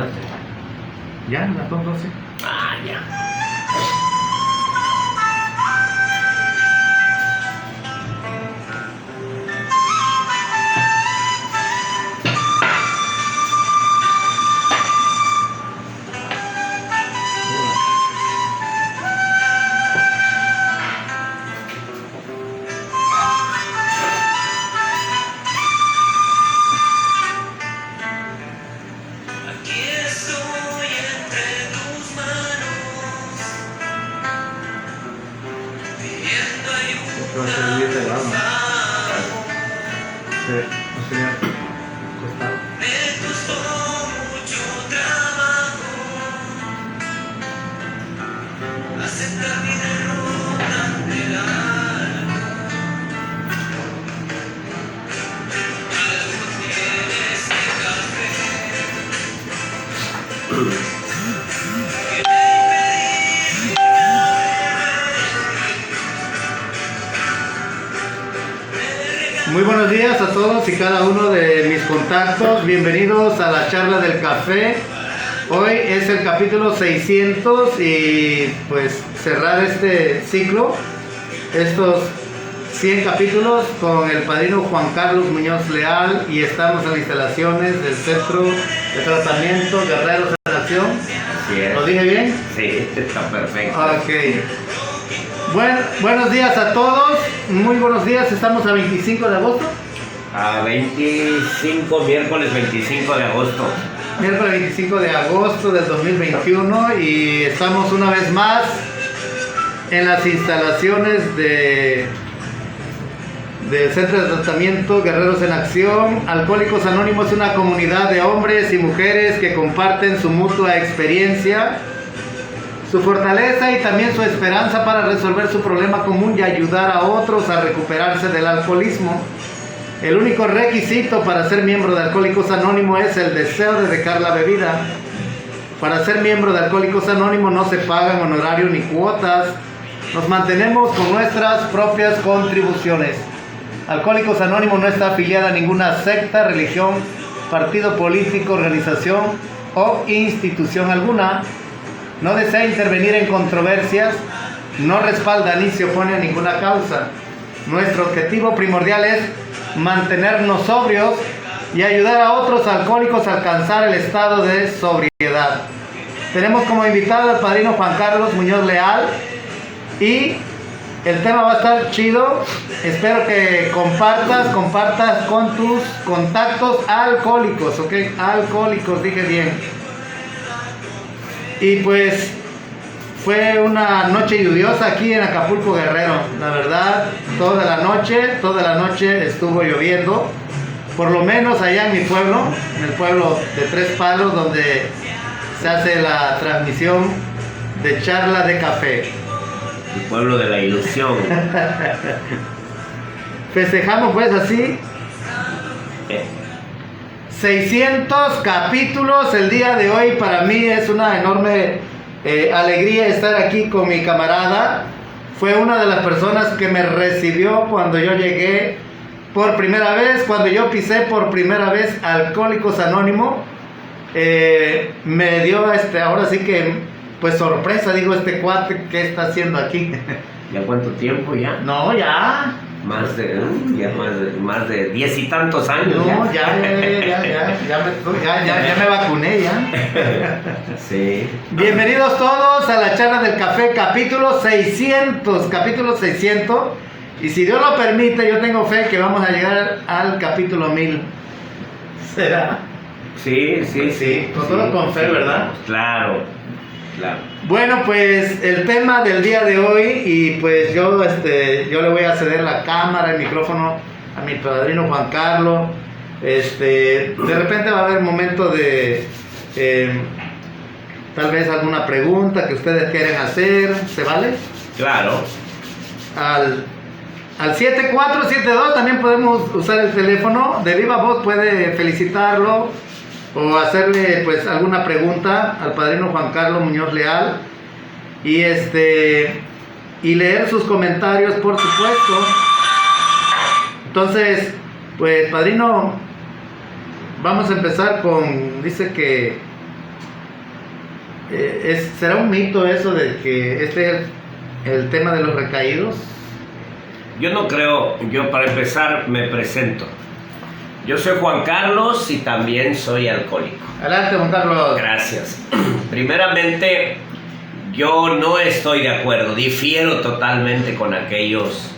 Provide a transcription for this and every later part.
llamaste? Ya, las 2:12. Ah, ya. Va a ser bien pegado, ¿no? Sí, no sería costado. Muy buenos días a todos y cada uno de mis contactos. Bienvenidos a la charla del café. Hoy es el capítulo 600 y pues cerrar este ciclo, estos 100 capítulos con el padrino Juan Carlos Muñoz Leal, y estamos en las instalaciones del Centro de Tratamiento Guerreros en Acción. ¿Lo dije bien? Sí, está perfecto. Ok. Buenos días a todos, muy buenos días, estamos a 25 de agosto. A 25, miércoles 25 de agosto. Miércoles 25 de agosto del 2021 y estamos una vez más en las instalaciones del Centro de Tratamiento Guerreros en Acción. Alcohólicos Anónimos es una comunidad de hombres y mujeres que comparten su mutua experiencia, su fortaleza y también su esperanza para resolver su problema común y ayudar a otros a recuperarse del alcoholismo. El único requisito para ser miembro de Alcohólicos Anónimos es el deseo de dejar la bebida. Para ser miembro de Alcohólicos Anónimos no se pagan honorarios ni cuotas. Nos mantenemos con nuestras propias contribuciones. Alcohólicos Anónimos no está afiliada a ninguna secta, religión, partido político, organización o institución alguna. No desea intervenir en controversias, no respalda ni se opone a ninguna causa. Nuestro objetivo primordial es mantenernos sobrios y ayudar a otros alcohólicos a alcanzar el estado de sobriedad. Tenemos como invitado al padrino Juan Carlos Muñoz Leal y el tema va a estar chido. Espero que compartas con tus contactos alcohólicos, ¿ok? Alcohólicos, dije bien. Y pues fue una noche lluviosa aquí en Acapulco, Guerrero. La verdad, toda la noche estuvo lloviendo. Por lo menos allá en mi pueblo, en el pueblo de Tres Palos, donde se hace la transmisión de charla de café. El pueblo de la ilusión. Festejamos pues así 600 capítulos el día de hoy. Para mí es una enorme alegría estar aquí con mi camarada. Fue una de las personas que me recibió cuando yo llegué por primera vez, cuando yo pisé por primera vez Alcohólicos Anónimos. Me dio ahora sí que pues sorpresa, digo, este cuate, ¿qué está haciendo aquí? ¿Ya cuánto tiempo ya? No, ya. Más de 10 y tantos años. No, ya me vacuné ya. Sí. Bienvenidos todos a la charla del café, capítulo 600. Y si Dios lo permite, yo tengo fe que vamos a llegar al capítulo 1000. ¿Será? Sí. Nosotros con fe, ¿verdad? Claro. Bueno, pues el tema del día de hoy, y pues yo le voy a ceder la cámara, el micrófono a mi padrino Juan Carlos. De repente va a haber momento de tal vez alguna pregunta que ustedes quieren hacer, ¿se vale? Claro. Al 7472 también podemos usar el teléfono. De viva voz puede felicitarlo o hacerle pues alguna pregunta al padrino Juan Carlos Muñoz Leal y leer sus comentarios, por supuesto. Entonces, pues padrino, vamos a empezar con, dice que ¿será un mito eso de que este es el tema de los recaídos? Yo no creo. Yo, para empezar, me presento. Yo soy Juan Carlos y también soy alcohólico. Adelante, Juan Carlos. Gracias. Primeramente, yo no estoy de acuerdo, difiero totalmente con aquellos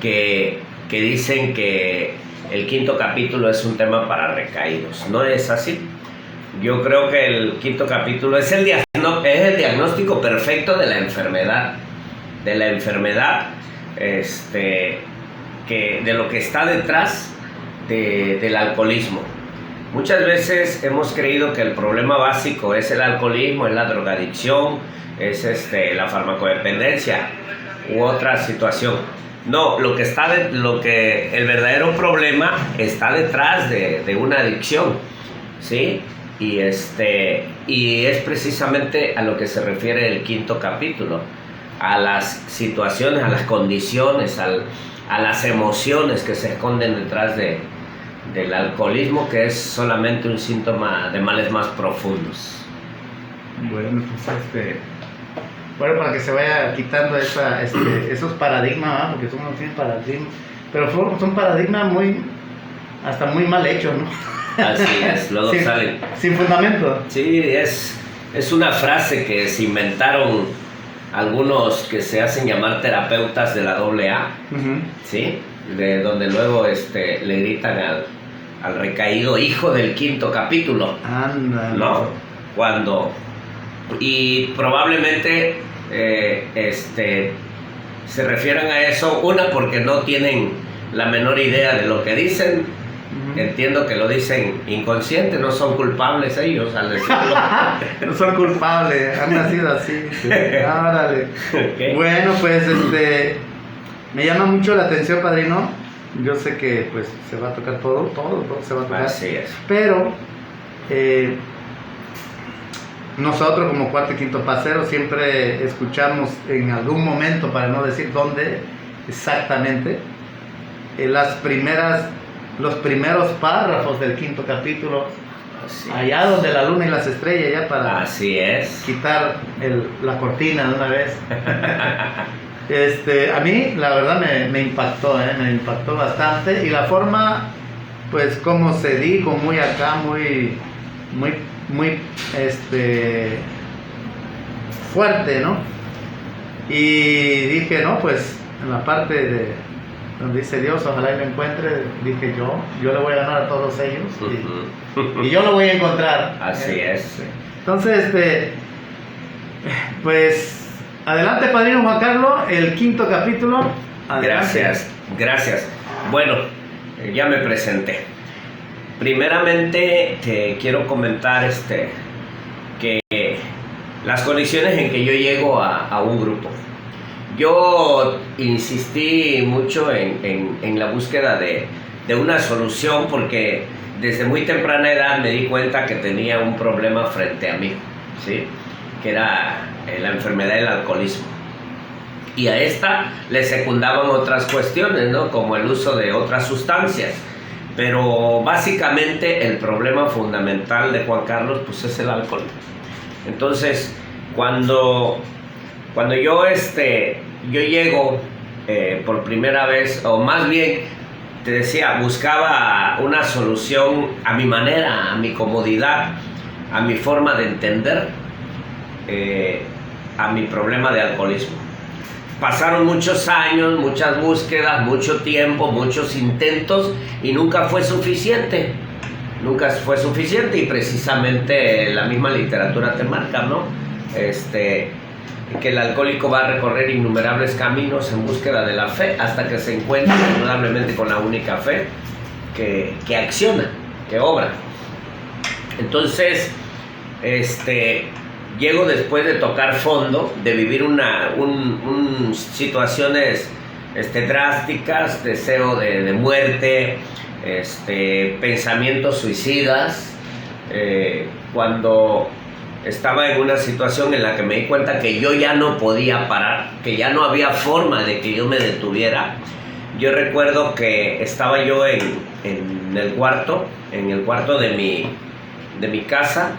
que dicen que el quinto capítulo es un tema para recaídos. No es así. Yo creo que el quinto capítulo es el diagnóstico perfecto de la enfermedad. De la enfermedad, de lo que está detrás del alcoholismo. Muchas veces hemos creído que el problema básico es el alcoholismo, es la drogadicción, es la farmacodependencia u otra situación. No, el verdadero problema está detrás de una adicción, ¿sí? Y es precisamente a lo que se refiere el quinto capítulo, a las situaciones, a las condiciones, a las emociones que se esconden detrás del alcoholismo, que es solamente un síntoma de males más profundos. Bueno, pues para que se vaya quitando esos paradigmas, ¿verdad? Porque son paradigmas, pero son paradigmas hasta muy mal hechos, ¿no? Así es, luego salen. Sin fundamento. Sí, es una frase que se inventaron algunos que se hacen llamar terapeutas de la AA, ¿sí? De donde luego le gritan al recaído, hijo del quinto capítulo. Anda, ¿no? Y probablemente se refieren a eso, porque no tienen la menor idea de lo que dicen. Entiendo que lo dicen inconsciente, no son culpables ellos al decirlo. No son culpables, han nacido así. Sí. Árale. Okay. Bueno, pues me llama mucho la atención, padrino. Yo sé que pues se va a tocar todo se va a tocar. Así es. Pero nosotros como cuarto y quinto pasero siempre escuchamos en algún momento, para no decir dónde exactamente, los primeros párrafos del quinto capítulo, allá donde la luna y las estrellas, ya para así es. quitar la cortina de una vez. A mí la verdad me impactó bastante, y la forma, pues como se dijo, muy acá, muy fuerte, ¿no? Y dije, no, pues en la parte donde dice Dios, ojalá y lo encuentre, dije yo le voy a ganar a todos ellos, y yo lo voy a encontrar. Así es. Entonces, pues adelante, padrino Juan Carlos, el quinto capítulo. Adelante. Gracias. Bueno, ya me presenté. Primeramente te quiero comentar que las condiciones en que yo llego a un grupo. Yo insistí mucho en la búsqueda de una solución, porque desde muy temprana edad me di cuenta que tenía un problema frente a mí, ¿sí? Que era la enfermedad del alcoholismo. Y a esta le secundaban otras cuestiones, ¿no? Como el uso de otras sustancias. Pero básicamente el problema fundamental de Juan Carlos pues es el alcohol. Entonces, cuando yo llego por primera vez, o más bien te decía, buscaba una solución a mi manera, a mi comodidad, a mi forma de entender a mi problema de alcoholismo. Pasaron muchos años, muchas búsquedas, mucho tiempo, muchos intentos, y nunca fue suficiente. Nunca fue suficiente, y precisamente la misma literatura te marca, ¿no? Que el alcohólico va a recorrer innumerables caminos en búsqueda de la fe, hasta que se encuentra indudablemente con la única fe que acciona, que obra. Entonces, llego después de tocar fondo, de vivir situaciones drásticas, deseo de muerte, pensamientos suicidas, cuando estaba en una situación en la que me di cuenta que yo ya no podía parar, que ya no había forma de que yo me detuviera. Yo recuerdo que estaba yo en el cuarto de mi casa,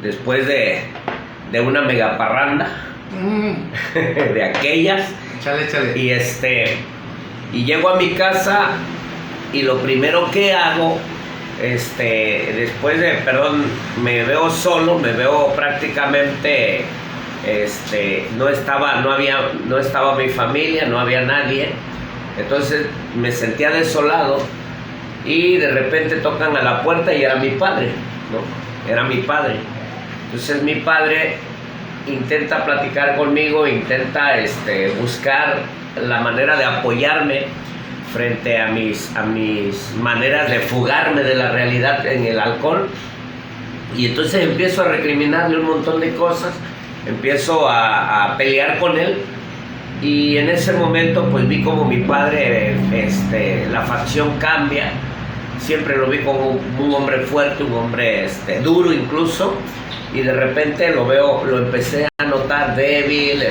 después de de una mega parranda, de aquellas. Chale, chale. Y llego a mi casa y lo primero que hago, después de, me veo solo, me veo prácticamente, no estaba mi familia, no había nadie, entonces me sentía desolado y de repente tocan a la puerta y era mi padre, ¿no? Era mi padre. Entonces mi padre intenta platicar conmigo, intenta buscar la manera de apoyarme frente a mis maneras de fugarme de la realidad en el alcohol. Y entonces empiezo a recriminarle un montón de cosas, empiezo a pelear con él, y en ese momento pues vi como mi padre, la facción cambia. Siempre lo vi como un hombre fuerte, un hombre duro incluso, y de repente lo empecé a notar débil,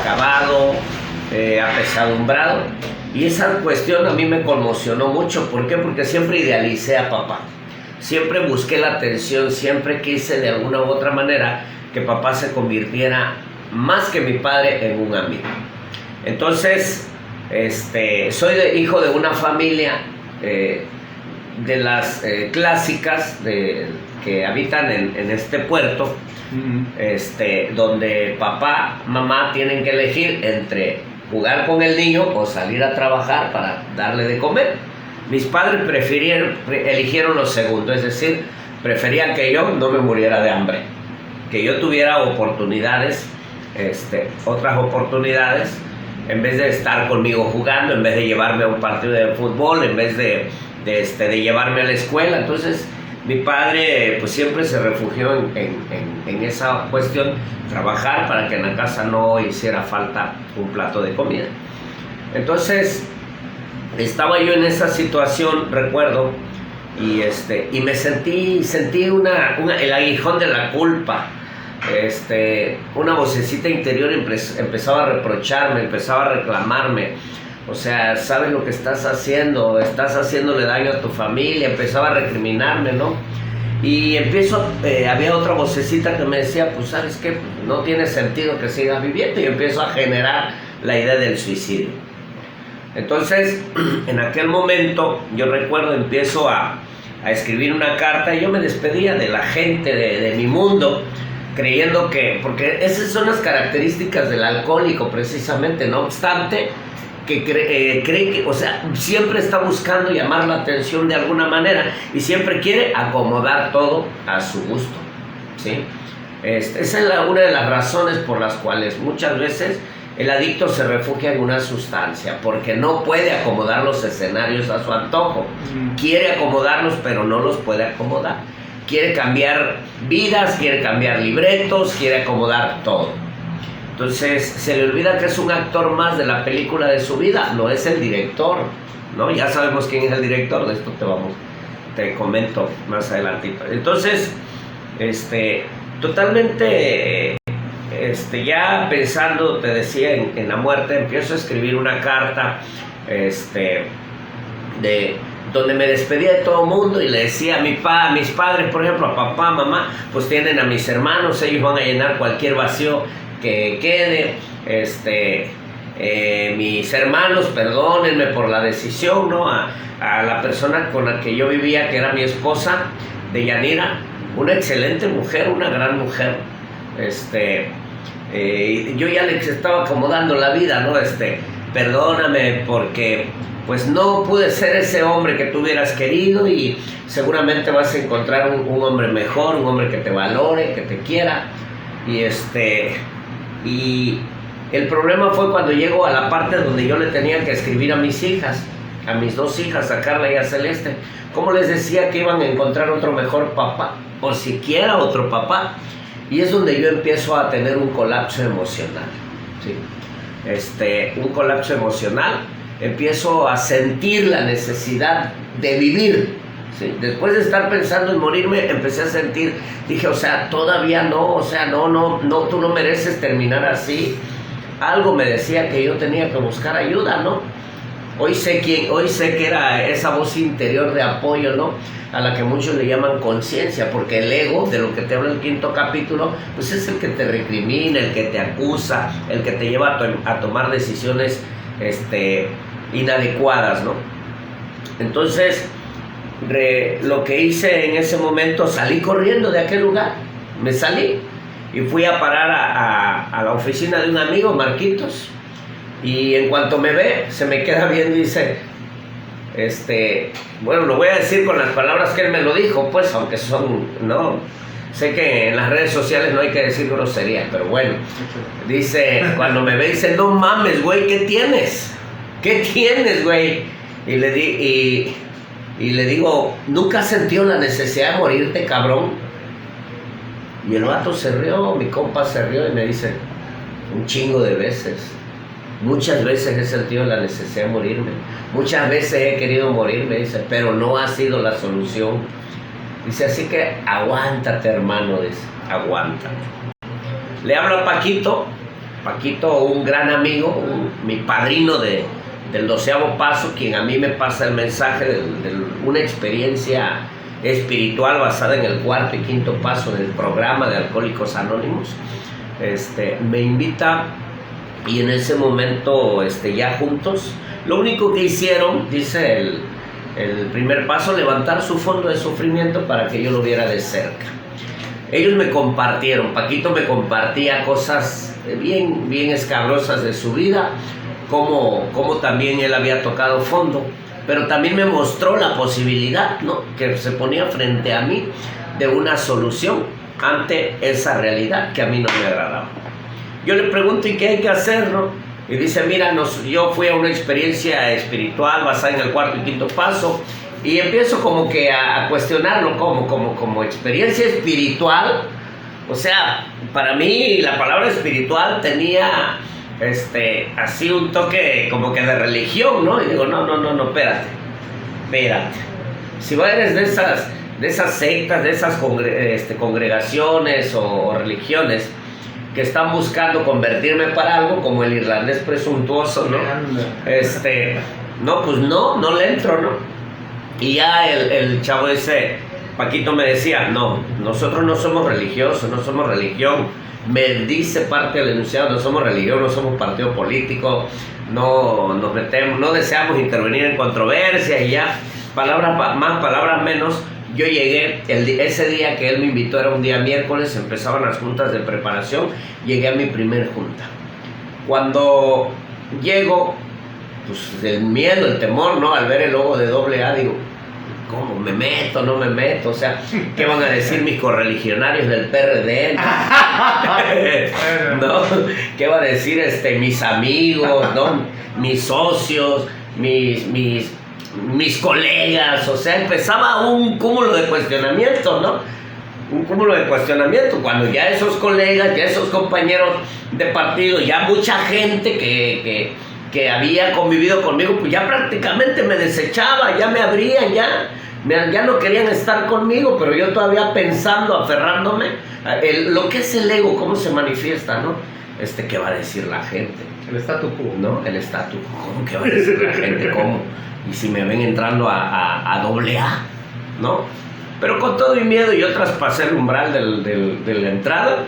acabado, apesadumbrado. Y esa cuestión a mí me conmocionó mucho. ¿Por qué? Porque siempre idealicé a papá. Siempre busqué la atención, siempre quise de alguna u otra manera que papá se convirtiera más que mi padre en un amigo. Entonces, soy hijo de una familia de las clásicas que habitan en este puerto, donde papá, mamá tienen que elegir entre jugar con el niño o salir a trabajar para darle de comer. Mis padres eligieron lo segundo, es decir, preferían que yo no me muriera de hambre, que yo tuviera oportunidades, otras oportunidades, en vez de estar conmigo jugando, en vez de llevarme a un partido de fútbol, en vez de llevarme a la escuela. Entonces mi padre pues siempre se refugió en esa cuestión, trabajar para que en la casa no hiciera falta un plato de comida. Entonces estaba yo en esa situación, recuerdo, y me sentí el aguijón de la culpa. Una vocecita interior empezaba a reprocharme, empezaba a reclamarme. O sea, ¿sabes lo que estás haciendo? Estás haciéndole daño a tu familia. Empezaba a recriminarme, ¿no? Y había otra vocecita que me decía, pues, ¿sabes qué? No tiene sentido que sigas viviendo. Y empiezo a generar la idea del suicidio. Entonces, en aquel momento, yo recuerdo, empiezo a escribir una carta, y yo me despedía de la gente, de mi mundo, creyendo porque esas son las características del alcohólico precisamente. No obstante, que cree que, o sea, siempre está buscando llamar la atención de alguna manera y siempre quiere acomodar todo a su gusto, ¿sí? Esa es una de las razones por las cuales muchas veces el adicto se refugia en una sustancia, porque no puede acomodar los escenarios a su antojo. Quiere acomodarlos, pero no los puede acomodar. Quiere cambiar vidas, quiere cambiar libretos, quiere acomodar todo. Entonces se le olvida que es un actor más de la película de su vida, no es el director, ¿no? Ya sabemos quién es el director, de esto te comento más adelante. Entonces, totalmente, ya pensando, te decía, en la muerte, empiezo a escribir una carta, donde me despedía de todo el mundo y le decía a mis padres, por ejemplo, a papá, mamá, pues tienen a mis hermanos, ellos van a llenar cualquier vacío que quede. Mis hermanos, perdónenme por la decisión, ¿no? A la persona con la que yo vivía, que era mi esposa, Deyanira, una excelente mujer, una gran mujer. Yo ya les estaba acomodando la vida, ¿no? Perdóname porque pues no pude ser ese hombre que tú hubieras querido, y seguramente vas a encontrar un hombre mejor, un hombre que te valore, que te quiera. Y el problema fue cuando llego a la parte donde yo le tenía que escribir a mis hijas, a mis dos hijas, a Carla y a Celeste. ¿Cómo les decía que iban a encontrar otro mejor papá, o siquiera otro papá? Y es donde yo empiezo a tener un colapso emocional, ¿sí? Un colapso emocional. Empiezo a sentir la necesidad de vivir, ¿sí? Después de estar pensando en morirme, empecé a sentir, dije, o sea, todavía no, o sea, no, tú no mereces terminar así. Algo me decía que yo tenía que buscar ayuda, ¿no? Hoy sé que era esa voz interior de apoyo, ¿no? A la que muchos le llaman conciencia, porque el ego, de lo que te habla el 5º capítulo, pues es el que te recrimina, el que te acusa, el que te lleva a tomar decisiones inadecuadas, ¿no? Entonces, lo que hice en ese momento, salí corriendo de aquel lugar, me salí y fui a parar a la oficina de un amigo, Marquitos, y en cuanto me ve, se me queda viendo y dice, bueno, lo voy a decir con las palabras que él me lo dijo, pues, aunque son, no, sé que en las redes sociales no hay que decir groserías, pero bueno, dice, cuando me ve, dice, no mames, güey, ¿qué tienes? ¿Qué tienes, güey? Y le digo, ¿nunca has sentido la necesidad de morirte, cabrón? Y el vato se rió, mi compa se rió y me dice, un chingo de veces. Muchas veces he sentido la necesidad de morirme. Muchas veces he querido morirme, dice, pero no ha sido la solución. Dice, así que aguántate, hermano, dice, aguántate. Le hablo a Paquito, un gran amigo, mi padrino del 12º paso, quien a mí me pasa el mensaje de una experiencia espiritual basada en el 4º y 5º paso del programa de Alcohólicos Anónimos. Me invita y en ese momento ya juntos, lo único que hicieron, dice el primer paso, levantar su fondo de sufrimiento para que yo lo viera de cerca. Ellos me compartieron, Paquito me compartía cosas bien escabrosas de su vida, como también él había tocado fondo, pero también me mostró la posibilidad, ¿no?, que se ponía frente a mí de una solución ante esa realidad que a mí no me agradaba. Yo le pregunto, ¿y qué hay que hacer, no? Y dice, mira, yo fui a una experiencia espiritual basada en el 4º y 5º paso, y empiezo como que a cuestionarlo como experiencia espiritual. O sea, para mí la palabra espiritual tenía así un toque como que de religión, ¿no? Y digo, no, espérate. Si eres de esas sectas, de esas congregaciones o religiones que están buscando convertirme para algo, como el irlandés presuntuoso, ¿no? No, pues no le entro, ¿no? Y ya el chavo ese, Paquito, me decía, no, nosotros no somos religiosos, no somos religión. Me dice parte del enunciado, no somos religión, no somos partido político, no nos metemos, no deseamos intervenir en controversia y ya, palabras más, palabras menos. Yo llegué, ese día que él me invitó, era un día miércoles, empezaban las juntas de preparación, llegué a mi primer junta. Cuando llego, pues el miedo, el temor, ¿no?, al ver el logo de AA, digo, ¿cómo? ¿Me meto? ¿No me meto? O sea, ¿qué van a decir mis correligionarios del PRD? ¿No? ¿Qué va a decir mis amigos, ¿no?, mis socios, mis colegas? O sea, empezaba un cúmulo de cuestionamientos, ¿no? Un cúmulo de cuestionamientos, cuando ya esos colegas, ya esos compañeros de partido, ya mucha gente que había convivido conmigo, pues ya prácticamente me desechaba, ya me abrían, ya no querían estar conmigo, pero yo todavía pensando, aferrándome, lo que es el ego, cómo se manifiesta, ¿no? ¿Qué va a decir la gente? El statu quo. ¿No? El statu quo. ¿Cómo que va a decir la gente? ¿Cómo? Y si me ven entrando a AA, ¿no? Pero con todo y miedo yo traspasé el umbral de la entrada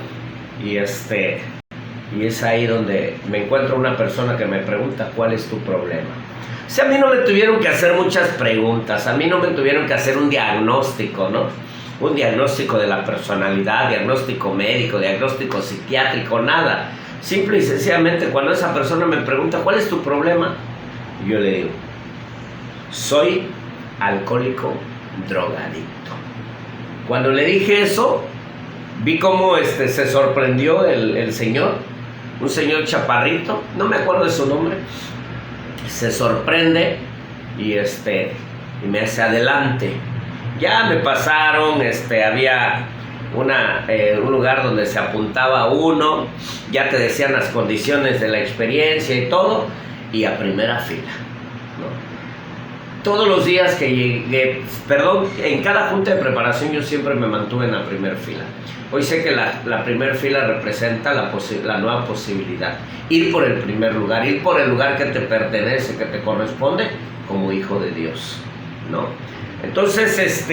y es ahí donde me encuentro una persona que me pregunta, ¿cuál es tu problema? O sea, a mí no me tuvieron que hacer muchas preguntas, a mí no me tuvieron que hacer un diagnóstico, ¿no? Un diagnóstico de la personalidad, diagnóstico médico, diagnóstico psiquiátrico, nada. Simple y sencillamente, cuando esa persona me pregunta, ¿cuál es tu problema? Yo le digo, soy alcohólico drogadicto. Cuando le dije eso, vi cómo se sorprendió el señor, un señor chaparrito, no me acuerdo de su nombre, se sorprende y me hace adelante. Ya me pasaron, había un lugar donde se apuntaba uno, ya te decían las condiciones de la experiencia y todo, y a primera fila, ¿no? todos los días que llegué, en cada junta de preparación yo siempre me mantuve en la primera fila. Hoy sé que la primera fila representa la nueva posibilidad. Ir por el primer lugar, ir por el lugar que te pertenece, que te corresponde como hijo de Dios, ¿no? Entonces,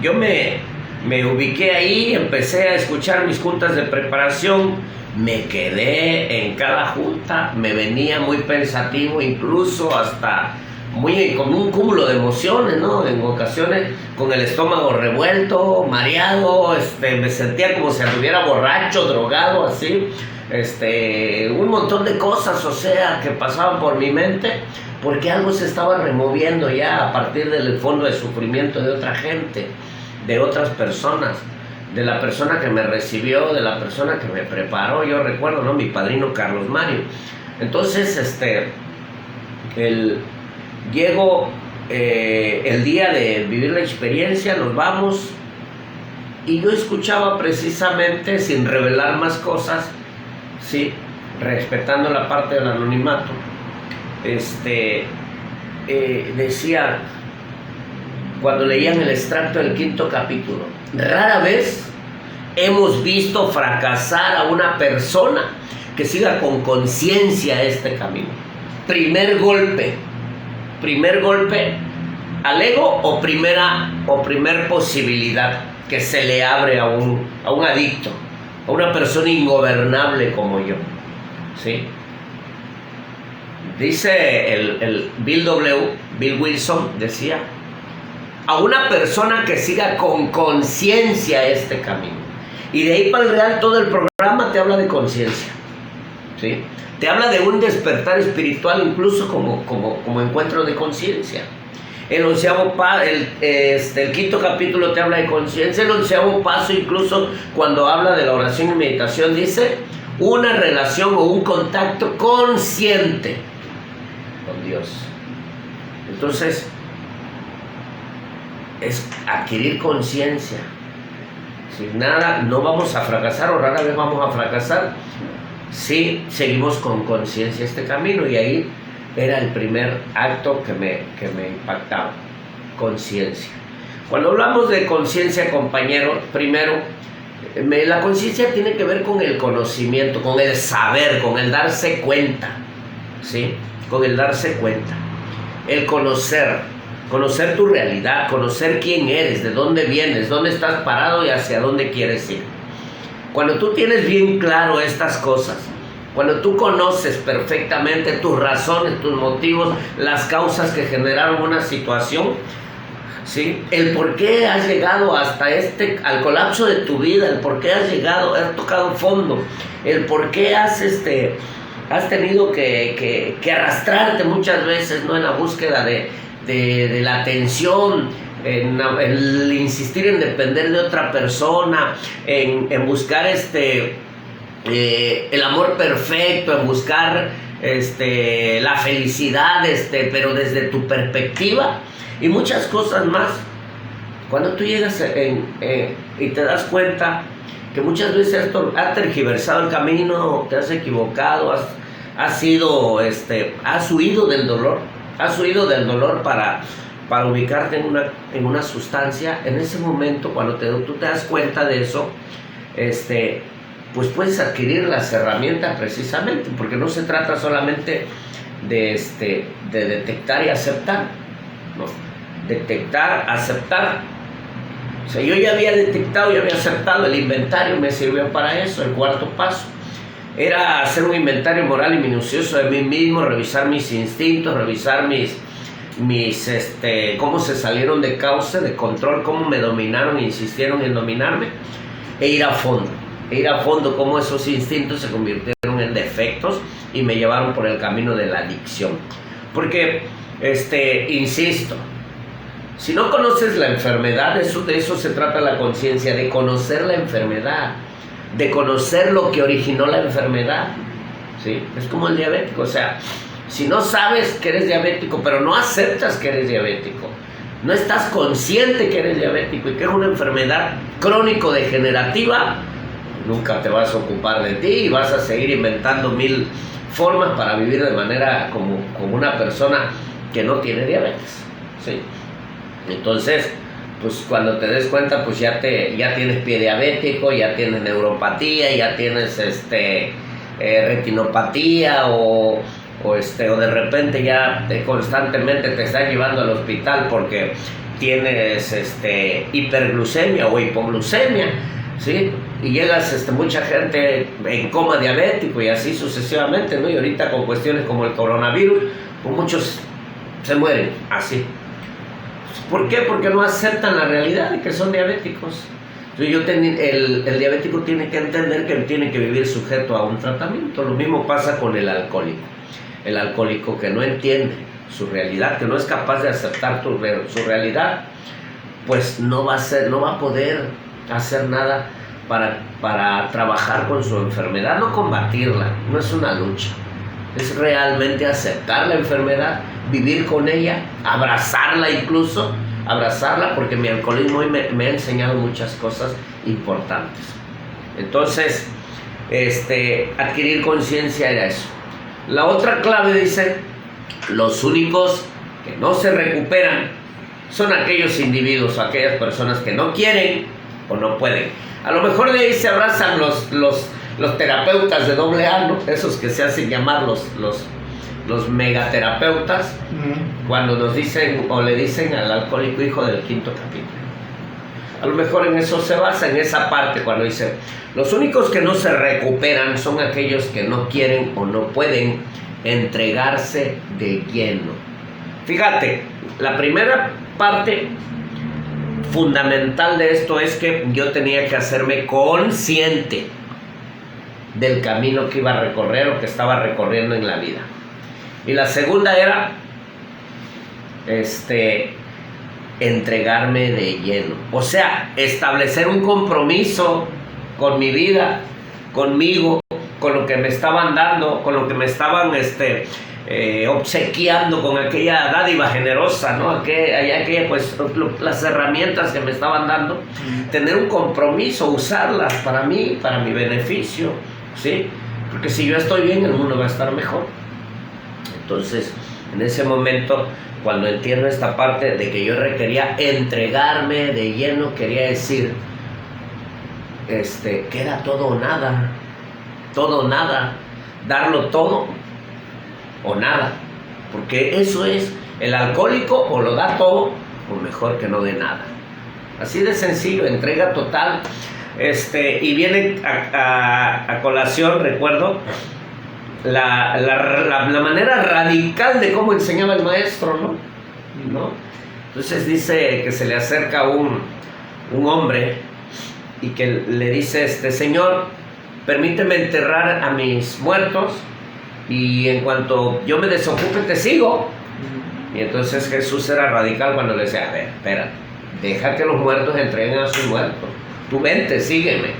yo me ubiqué ahí, empecé a escuchar mis juntas de preparación, me quedé en cada junta, me venía muy pensativo, incluso hasta con un cúmulo de emociones, ¿no? En ocasiones con el estómago revuelto, mareado, me sentía como si estuviera borracho, drogado, así, un montón de cosas, o sea, que pasaban por mi mente, porque algo se estaba removiendo ya a partir del fondo de sufrimiento de otra gente, de otras personas, de la persona que me recibió, de la persona que me preparó. Yo recuerdo, ¿no? Mi padrino Carlos Mario. Entonces, llego el día de vivir la experiencia, nos vamos, y yo escuchaba precisamente, sin revelar más cosas, ¿sí? Respetando la parte del anonimato, decía, cuando leían el extracto del 5º capítulo, rara vez hemos visto fracasar a una persona que siga con conciencia este camino. Primer golpe al ego, o primer posibilidad que se le abre a un adicto, a una persona ingobernable como yo, ¿sí? Dice el Bill Wilson, decía, a una persona que siga con conciencia este camino. Y de ahí para el real todo el programa te habla de conciencia, ¿sí? Te habla de un despertar espiritual, incluso como encuentro de conciencia. El 5º capítulo te habla de conciencia. El 11º paso, incluso cuando habla de la oración y meditación, dice una relación o un contacto consciente con Dios. Entonces, es adquirir conciencia. Sin nada, no vamos a fracasar, o rara vez vamos a fracasar, si seguimos con conciencia este camino. Y ahí era el primer acto que me impactaba, conciencia. Cuando hablamos de conciencia, compañero, primero, la conciencia tiene que ver con el conocimiento, con el saber, con el darse cuenta, ¿sí? Con el darse cuenta, el conocer tu realidad, conocer quién eres, de dónde vienes, dónde estás parado y hacia dónde quieres ir. Cuando tú tienes bien claro estas cosas, cuando tú conoces perfectamente tus razones, tus motivos, las causas que generaron una situación, ¿sí? El por qué has llegado hasta al colapso de tu vida, el por qué has tocado fondo, el por qué has tenido que arrastrarte muchas veces, ¿no? En la búsqueda de la atención, en el insistir en depender de otra persona, en buscar el amor perfecto, en buscar la felicidad, pero desde tu perspectiva, y muchas cosas más. Cuando tú llegas y te das cuenta que muchas veces has tergiversado el camino, te has equivocado, has huido del dolor, para ubicarte en una sustancia. En ese momento, cuando tú te das cuenta de eso, pues puedes adquirir las herramientas precisamente, porque no se trata solamente de detectar y aceptar, ¿no? Detectar, aceptar. O sea, yo ya había detectado, ya había aceptado, el inventario me sirvió para eso. El 4º paso era hacer un inventario moral y minucioso de mí mismo, revisar mis instintos, revisar cómo se salieron de cauce, de control, cómo me dominaron, insistieron en dominarme, e ir a fondo, cómo esos instintos se convirtieron en defectos y me llevaron por el camino de la adicción. Porque, insisto, si no conoces la enfermedad, de eso se trata la conciencia, de conocer la enfermedad, de conocer lo que originó la enfermedad, ¿sí? Es como el diabético, o sea, si no sabes que eres diabético, pero no aceptas que eres diabético, no estás consciente que eres diabético y que es una enfermedad crónico-degenerativa, nunca te vas a ocupar de ti y vas a seguir inventando 1000 formas para vivir de manera como una persona que no tiene diabetes, ¿sí? Entonces, pues cuando te des cuenta, pues ya tienes pie diabético, ya tienes neuropatía, ya tienes retinopatía o de repente ya constantemente te están llevando al hospital porque tienes hiperglucemia o hipoglucemia, ¿sí? Y llegas mucha gente en coma diabético y así sucesivamente, ¿no? Y ahorita con cuestiones como el coronavirus, pues muchos se mueren así. ¿Por qué? Porque no aceptan la realidad de que son diabéticos. El diabético tiene que entender que tiene que vivir sujeto a un tratamiento. Lo mismo pasa con el alcohólico. El alcohólico que no entiende su realidad, que no es capaz de aceptar su realidad, pues no va a poder hacer nada para trabajar con su enfermedad, no combatirla, no es una lucha. Es realmente aceptar la enfermedad, vivir con ella, abrazarla incluso, porque mi alcoholismo hoy me ha enseñado muchas cosas importantes. Entonces, adquirir conciencia era eso. La otra clave dice, los únicos que no se recuperan son aquellos individuos o aquellas personas que no quieren o no pueden. A lo mejor de ahí se abrazan los terapeutas de AA, ¿no? Esos que se hacen llamar los megaterapeutas, cuando nos dicen o le dicen al alcohólico hijo del quinto capítulo. A lo mejor en eso se basa, en esa parte, cuando dice, los únicos que no se recuperan son aquellos que no quieren o no pueden entregarse de lleno. Fíjate, la primera parte fundamental de esto es que yo tenía que hacerme consciente del camino que iba a recorrer o que estaba recorriendo en la vida. Y la segunda era entregarme de lleno, o sea, establecer un compromiso con mi vida, conmigo, con lo que me estaban dando, con lo que me estaban obsequiando, con aquella dádiva generosa, ¿no? Pues, las herramientas que me estaban dando, tener un compromiso, usarlas para mí, para mi beneficio, ¿sí? Porque si yo estoy bien, el mundo va a estar mejor. Entonces, en ese momento, cuando entiendo esta parte de que yo requería entregarme de lleno, quería decir, que era todo o nada, darlo todo o nada, porque eso es, el alcohólico o lo da todo, o mejor que no dé nada. Así de sencillo, entrega total. Y viene a colación, recuerdo, la manera radical de cómo enseñaba el maestro, ¿no? Entonces dice que se le acerca un hombre y que le dice, Señor, permíteme enterrar a mis muertos y en cuanto yo me desocupe te sigo. Y entonces Jesús era radical cuando le decía, a ver, espera, deja que los muertos entreguen a sus muertos, tú vente, sígueme.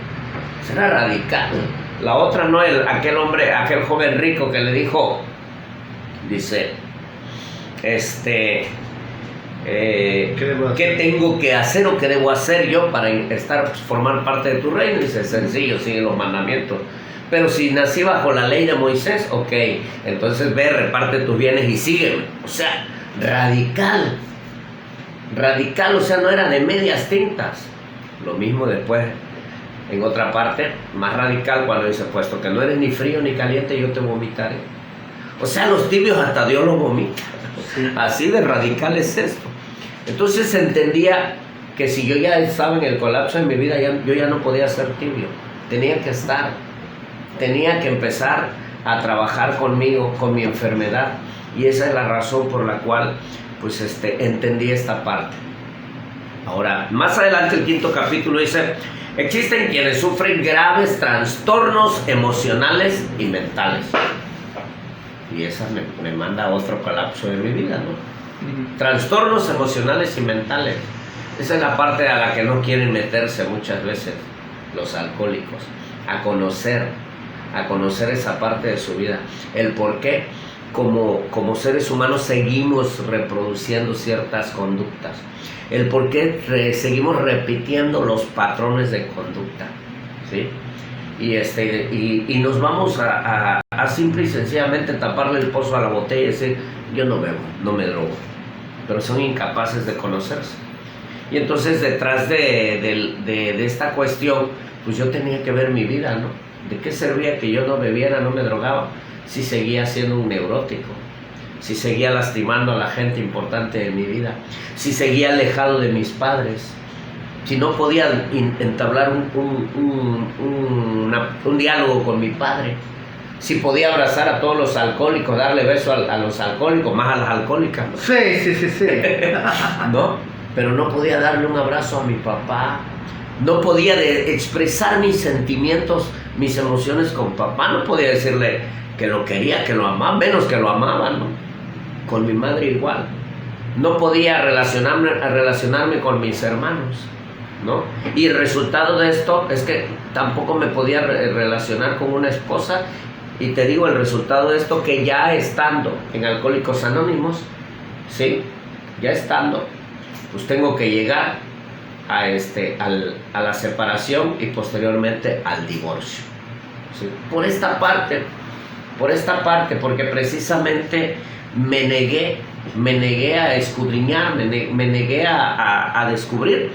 Eso era radical. La otra no, aquel joven rico que le dijo, dice, ¿qué tengo que hacer o qué debo hacer yo para formar parte de tu reino? Dice, sencillo, sigue los mandamientos. Pero si nací bajo la ley de Moisés, ok, entonces ve, reparte tus bienes y sígueme. O sea, radical, o sea, no era de medias tintas. Lo mismo después, en otra parte, más radical, cuando dice, puesto que no eres ni frío ni caliente, yo te vomitaré. O sea, los tibios hasta Dios los vomita. Así de radical es esto. Entonces entendía que si yo ya estaba en el colapso de mi vida, yo ya no podía ser tibio. Tenía que empezar a trabajar conmigo, con mi enfermedad. Y esa es la razón por la cual pues, entendí esta parte. Ahora, más adelante el quinto capítulo dice, existen quienes sufren graves trastornos emocionales y mentales. Y esa me manda a otro colapso de mi vida, ¿no? Trastornos emocionales y mentales. Esa es la parte a la que no quieren meterse muchas veces los alcohólicos. A conocer esa parte de su vida. El por qué como seres humanos seguimos reproduciendo ciertas conductas. El por qué seguimos repitiendo los patrones de conducta, ¿sí? Y nos vamos a a simple y sencillamente taparle el pozo a la botella y decir, yo no bebo, no me drogo, pero son incapaces de conocerse. Y entonces detrás de esta cuestión, pues yo tenía que ver mi vida, ¿no? ¿De qué servía que yo no bebiera, no me drogaba, si seguía siendo un neurótico? Si seguía lastimando a la gente importante de mi vida, si seguía alejado de mis padres, si no podía entablar un diálogo con mi padre, si podía abrazar a todos los alcohólicos, darle beso a los alcohólicos, más a las alcohólicas, ¿no? Sí. ¿No? Pero no podía darle un abrazo a mi papá, no podía expresar mis sentimientos, mis emociones con papá, no podía decirle que lo quería, que lo amaba, menos que lo amaba, ¿no? Con mi madre igual. No podía relacionarme con mis hermanos, ¿no? Y el resultado de esto es que tampoco me podía relacionar con una esposa. Y te digo el resultado de esto, que ya estando en Alcohólicos Anónimos, ¿sí? Ya estando, pues tengo que llegar a la separación y posteriormente al divorcio, ¿sí? Por esta parte, porque precisamente me negué a escudriñar, me negué a descubrir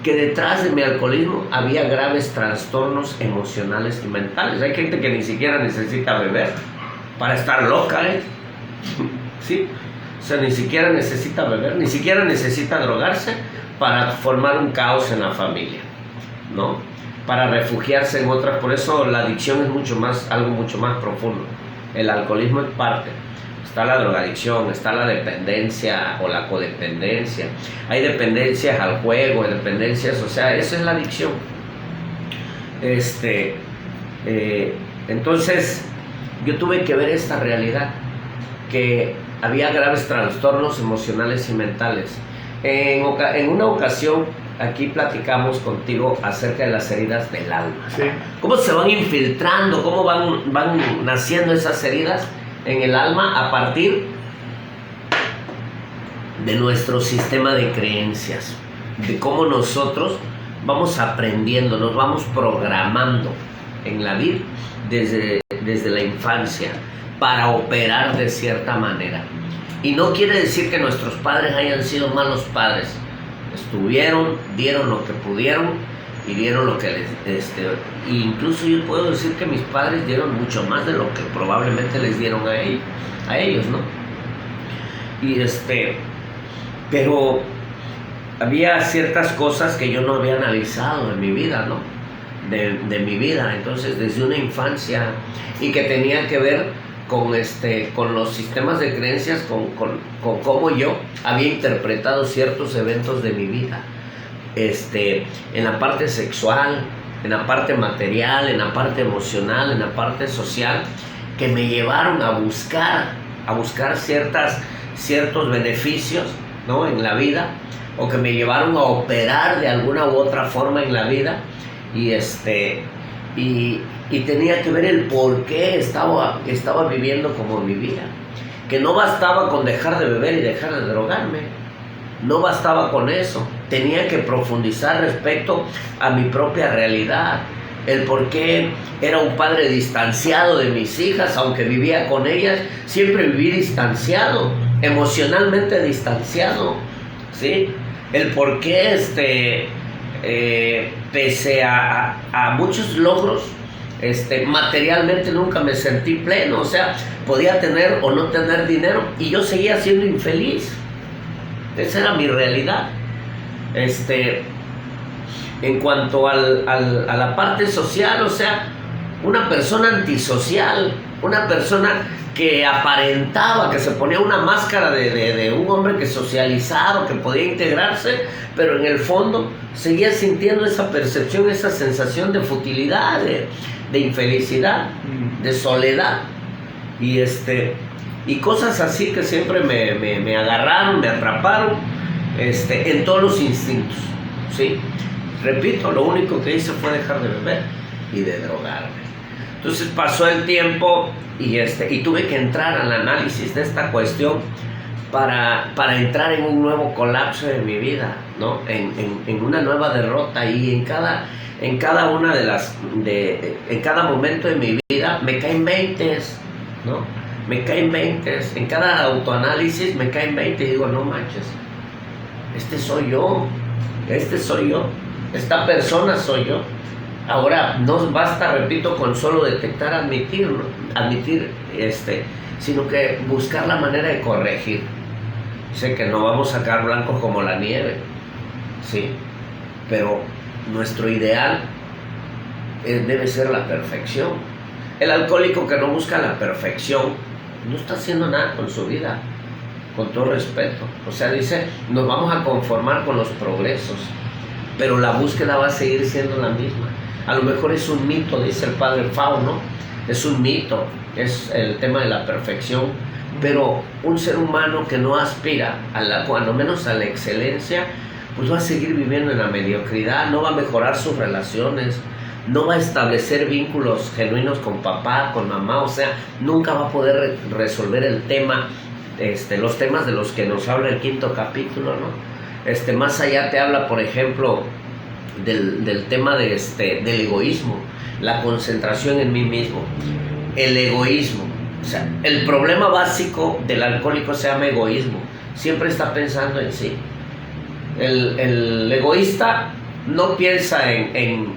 que detrás de mi alcoholismo había graves trastornos emocionales y mentales. Hay gente que ni siquiera necesita beber para estar loca, ¿sí? O sea, ni siquiera necesita beber, ni siquiera necesita drogarse para formar un caos en la familia, ¿no? Para refugiarse en otras. Por eso la adicción es algo mucho más profundo. El alcoholismo es parte. Está la drogadicción, está la dependencia o la codependencia. Hay dependencias al juego, hay dependencias, o sea, eso es la adicción. Entonces, yo tuve que ver esta realidad, que había graves trastornos emocionales y mentales. En una ocasión, aquí platicamos contigo acerca de las heridas del alma. Sí. Cómo se van infiltrando, cómo van naciendo esas heridas en el alma a partir de nuestro sistema de creencias, de cómo nosotros vamos aprendiendo, nos vamos programando en la vida desde la infancia para operar de cierta manera. Y no quiere decir que nuestros padres hayan sido malos padres. Estuvieron, dieron lo que pudieron y dieron lo que incluso yo puedo decir que mis padres dieron mucho más de lo que probablemente les dieron a ellos, ¿no? Pero había ciertas cosas que yo no había analizado en mi vida, ¿no? De mi vida, entonces desde una infancia, y que tenía que ver con los sistemas de creencias, con cómo yo había interpretado ciertos eventos de mi vida. En la parte sexual, en la parte material, en la parte emocional, en la parte social, que me llevaron a buscar ciertos beneficios, ¿no? En la vida, o que me llevaron a operar de alguna u otra forma en la vida, y tenía que ver el por qué estaba viviendo como vivía, que no bastaba con dejar de beber y dejar de drogarme. No bastaba con eso, tenía que profundizar respecto a mi propia realidad, el por qué era un padre distanciado de mis hijas, aunque vivía con ellas, siempre viví distanciado, emocionalmente distanciado, ¿sí? El por qué, pese a muchos logros, materialmente nunca me sentí pleno, o sea, podía tener o no tener dinero y yo seguía siendo infeliz. Esa era mi realidad. En cuanto a la parte social, o sea, una persona antisocial, una persona que aparentaba, que se ponía una máscara de un hombre que socializaba, que podía integrarse, pero en el fondo seguía sintiendo esa percepción, esa sensación de futilidad, de infelicidad, de soledad, y cosas así que siempre me agarraron, me atraparon, en todos los instintos, ¿sí? Repito, lo único que hice fue dejar de beber y de drogarme. Entonces pasó el tiempo y tuve que entrar al análisis de esta cuestión para entrar en un nuevo colapso de mi vida, ¿no? En una nueva derrota, y en cada una en cada momento de mi vida me caen 20, ¿no? Me caen 20, en cada autoanálisis me caen 20 y digo, no manches, este soy yo, esta persona soy yo. Ahora, no basta, repito, con solo detectar, admitir, ¿no? Sino que buscar la manera de corregir. Sé que no vamos a sacar blancos como la nieve, ¿sí? Pero nuestro ideal debe ser la perfección. El alcohólico que no busca la perfección no está haciendo nada con su vida, con todo respeto. O sea, dice, nos vamos a conformar con los progresos, pero la búsqueda va a seguir siendo la misma. A lo mejor es un mito, dice el padre Fauno, es un mito, es el tema de la perfección, pero un ser humano que no aspira, cuando menos a la excelencia, pues va a seguir viviendo en la mediocridad, no va a mejorar sus relaciones, no va a establecer vínculos genuinos con papá, con mamá, o sea, nunca va a poder resolver el tema, los temas de los que nos habla el 5º capítulo, ¿no? Más allá te habla, por ejemplo, del tema del egoísmo, la concentración en mí mismo, el egoísmo. O sea, el problema básico del alcohólico se llama egoísmo, siempre está pensando en sí. El egoísta no piensa en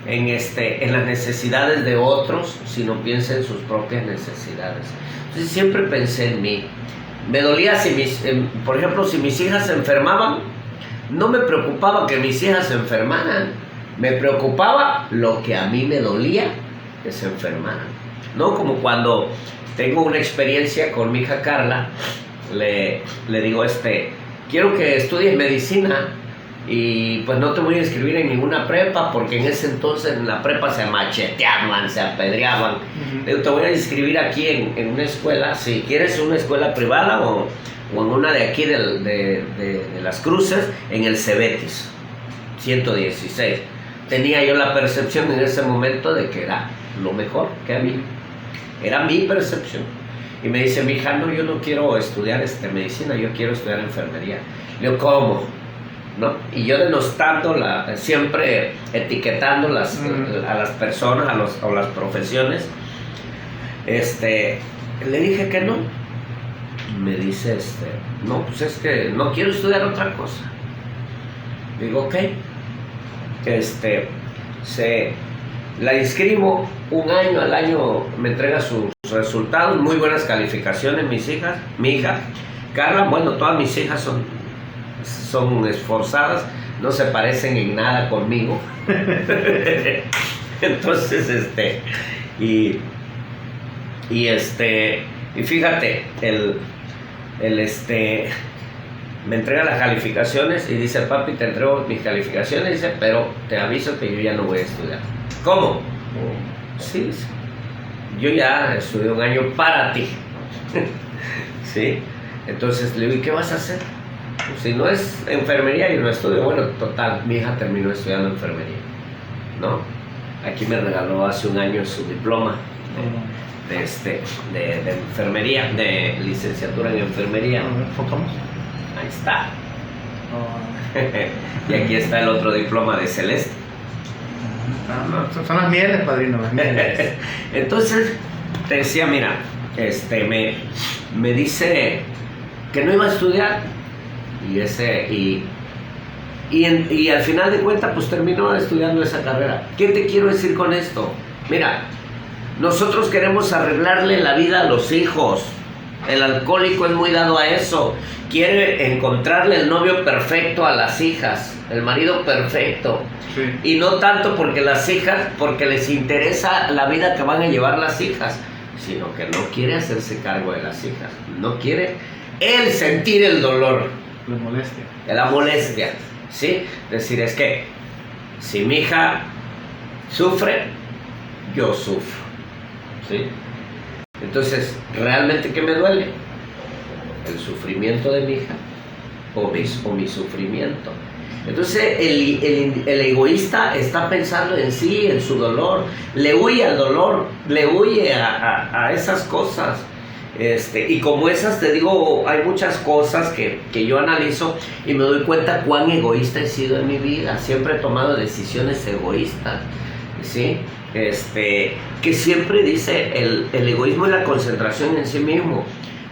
las necesidades de otros, sino piensa en sus propias necesidades. Entonces siempre pensé en mí. Me dolía por ejemplo, si mis hijas se enfermaban, no me preocupaba que mis hijas se enfermaran, me preocupaba lo que a mí me dolía que se enfermaran, ¿no? Como cuando tengo una experiencia con mi hija Carla, le digo, quiero que estudies medicina y pues no te voy a inscribir en ninguna prepa, porque en ese entonces en la prepa se macheteaban, se apedreaban. Te voy a inscribir aquí en una escuela, si quieres una escuela privada o en una de aquí de Las Cruces, en el Cebetis 116. Tenía yo la percepción en ese momento de que era lo mejor que había. Era mi percepción. Y me dice mi hija, no, yo no quiero estudiar medicina, yo quiero estudiar enfermería. Le digo, ¿cómo? ¿No? Y yo denostando, siempre etiquetando a las personas, a las profesiones, le dije que no. Me dice, no, pues es que no quiero estudiar otra cosa. Digo, ok. La inscribo un año, al año me entrega sus resultados, muy buenas calificaciones mi hija Carla. Bueno, todas mis hijas son esforzadas, no se parecen en nada conmigo. Entonces, y fíjate, me entrega las calificaciones y dice, papi, te entrego mis calificaciones, dice, pero te aviso que yo ya no voy a estudiar. ¿Cómo? Sí, dice, yo ya estudié un año para ti. ¿Sí? Entonces le digo, ¿y qué vas a hacer? Pues, si no es enfermería, yo no estudio. Bueno, total, mi hija terminó estudiando enfermería, ¿no? Aquí me regaló hace un año su diploma de enfermería, de licenciatura en enfermería. ¿Fotamos? Ahí está. Y aquí está el otro diploma de Celeste. Son las mieles, padrino, las mieles. Entonces, te decía, mira, me dice que no iba a estudiar y al final de cuentas, pues terminó estudiando esa carrera. ¿Qué te quiero decir con esto? Mira, nosotros queremos arreglarle la vida a los hijos. El alcohólico es muy dado a eso. Quiere encontrarle el novio perfecto a las hijas, el marido perfecto. Sí. Y no tanto porque porque les interesa la vida que van a llevar las hijas, sino que no quiere hacerse cargo de las hijas. No quiere él sentir el dolor. La molestia. La molestia, ¿sí? Es decir, es que si mi hija sufre, yo sufro, ¿sí? Entonces, ¿realmente qué me duele? ¿El sufrimiento de mi hija o mi sufrimiento? Entonces el egoísta está pensando en sí, en su dolor, le huye al dolor, le huye a esas cosas. Y como esas, te digo, hay muchas cosas que yo analizo y me doy cuenta cuán egoísta he sido en mi vida. Siempre he tomado decisiones egoístas, ¿sí? Que siempre dice, el egoísmo es la concentración en sí mismo.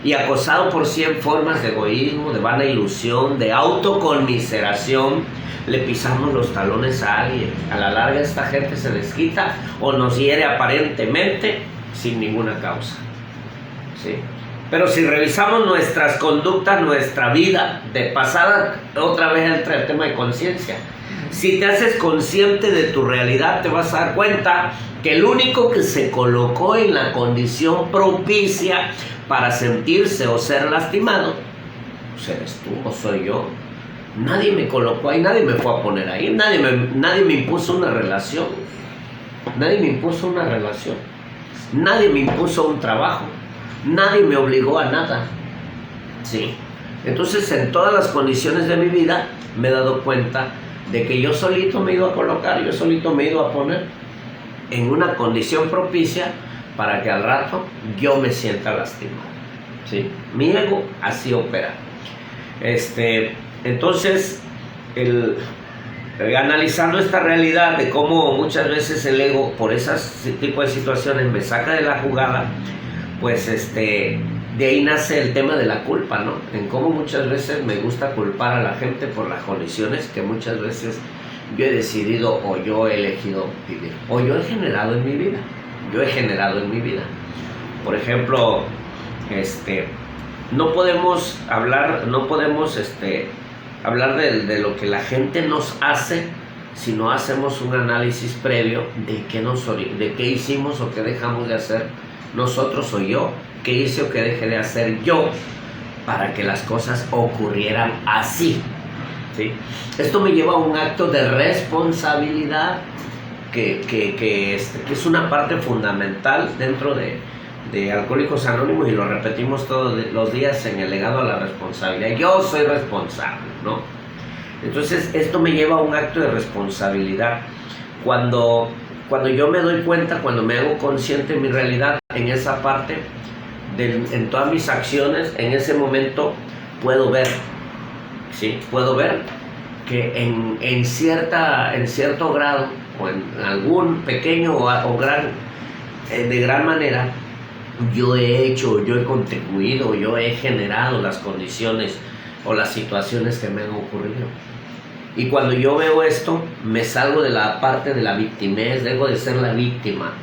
Y acosado por 100 formas de egoísmo, de vana ilusión, de autoconmiseración, le pisamos los talones a alguien. A la larga esta gente se desquita o nos hiere aparentemente sin ninguna causa, ¿sí? Pero si revisamos nuestras conductas, nuestra vida de pasada, otra vez entra el tema de conciencia. Si te haces consciente de tu realidad, te vas a dar cuenta que el único que se colocó en la condición propicia para sentirse o ser lastimado, pues eres tú o soy yo. Nadie me colocó ahí, nadie me fue a poner ahí, nadie me impuso una relación. Nadie me impuso una relación. Nadie me impuso un trabajo. Nadie me obligó a nada. Sí. Entonces, en todas las condiciones de mi vida me he dado cuenta de que yo solito me he ido a colocar, yo solito me he ido a poner en una condición propicia para que al rato yo me sienta lastimado, ¿sí? Mi ego así opera. Entonces, analizando esta realidad de cómo muchas veces el ego por ese tipo de situaciones me saca de la jugada, pues de ahí nace el tema de la culpa, ¿no? En cómo muchas veces me gusta culpar a la gente por las condiciones que muchas veces yo he decidido o yo he elegido vivir, o yo he generado en mi vida. Por ejemplo, no podemos hablar de lo que la gente nos hace si no hacemos un análisis previo de qué hicimos o qué dejamos de hacer nosotros o yo, qué hice o qué dejé de hacer yo para que las cosas ocurrieran así, ¿sí? Esto me lleva a un acto de responsabilidad que es una parte fundamental dentro de Alcohólicos Anónimos, y lo repetimos todos los días en el legado a la responsabilidad. Yo soy responsable, ¿no? Entonces esto me lleva a un acto de responsabilidad. Cuando yo me doy cuenta, cuando me hago consciente de mi realidad en esa parte, en todas mis acciones, en ese momento puedo ver, ¿sí? Puedo ver que en cierto grado, o en algún pequeño o de gran manera, yo he contribuido, yo he generado las condiciones o las situaciones que me han ocurrido. Y cuando yo veo esto, me salgo de la parte de la victimez, dejo de ser la víctima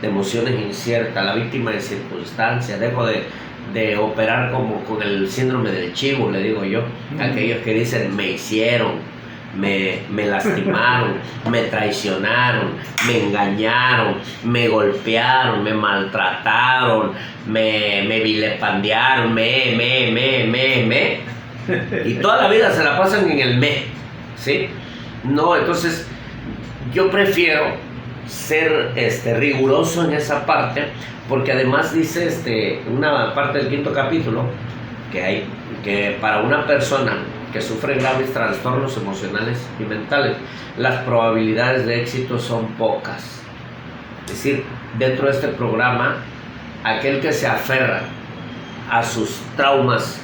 de emociones inciertas, la víctima de circunstancias, dejo de operar como con el síndrome del chivo, le digo yo, aquellos que dicen me hicieron, me lastimaron, me traicionaron, me engañaron, me golpearon, me maltrataron, me vilipendiaron, y toda la vida se la pasan en el ¿sí? No, entonces yo prefiero ser riguroso en esa parte, porque además dice una parte del 5º capítulo que para una persona que sufre graves trastornos emocionales y mentales, las probabilidades de éxito son pocas. Es decir, dentro de este programa, aquel que se aferra a sus traumas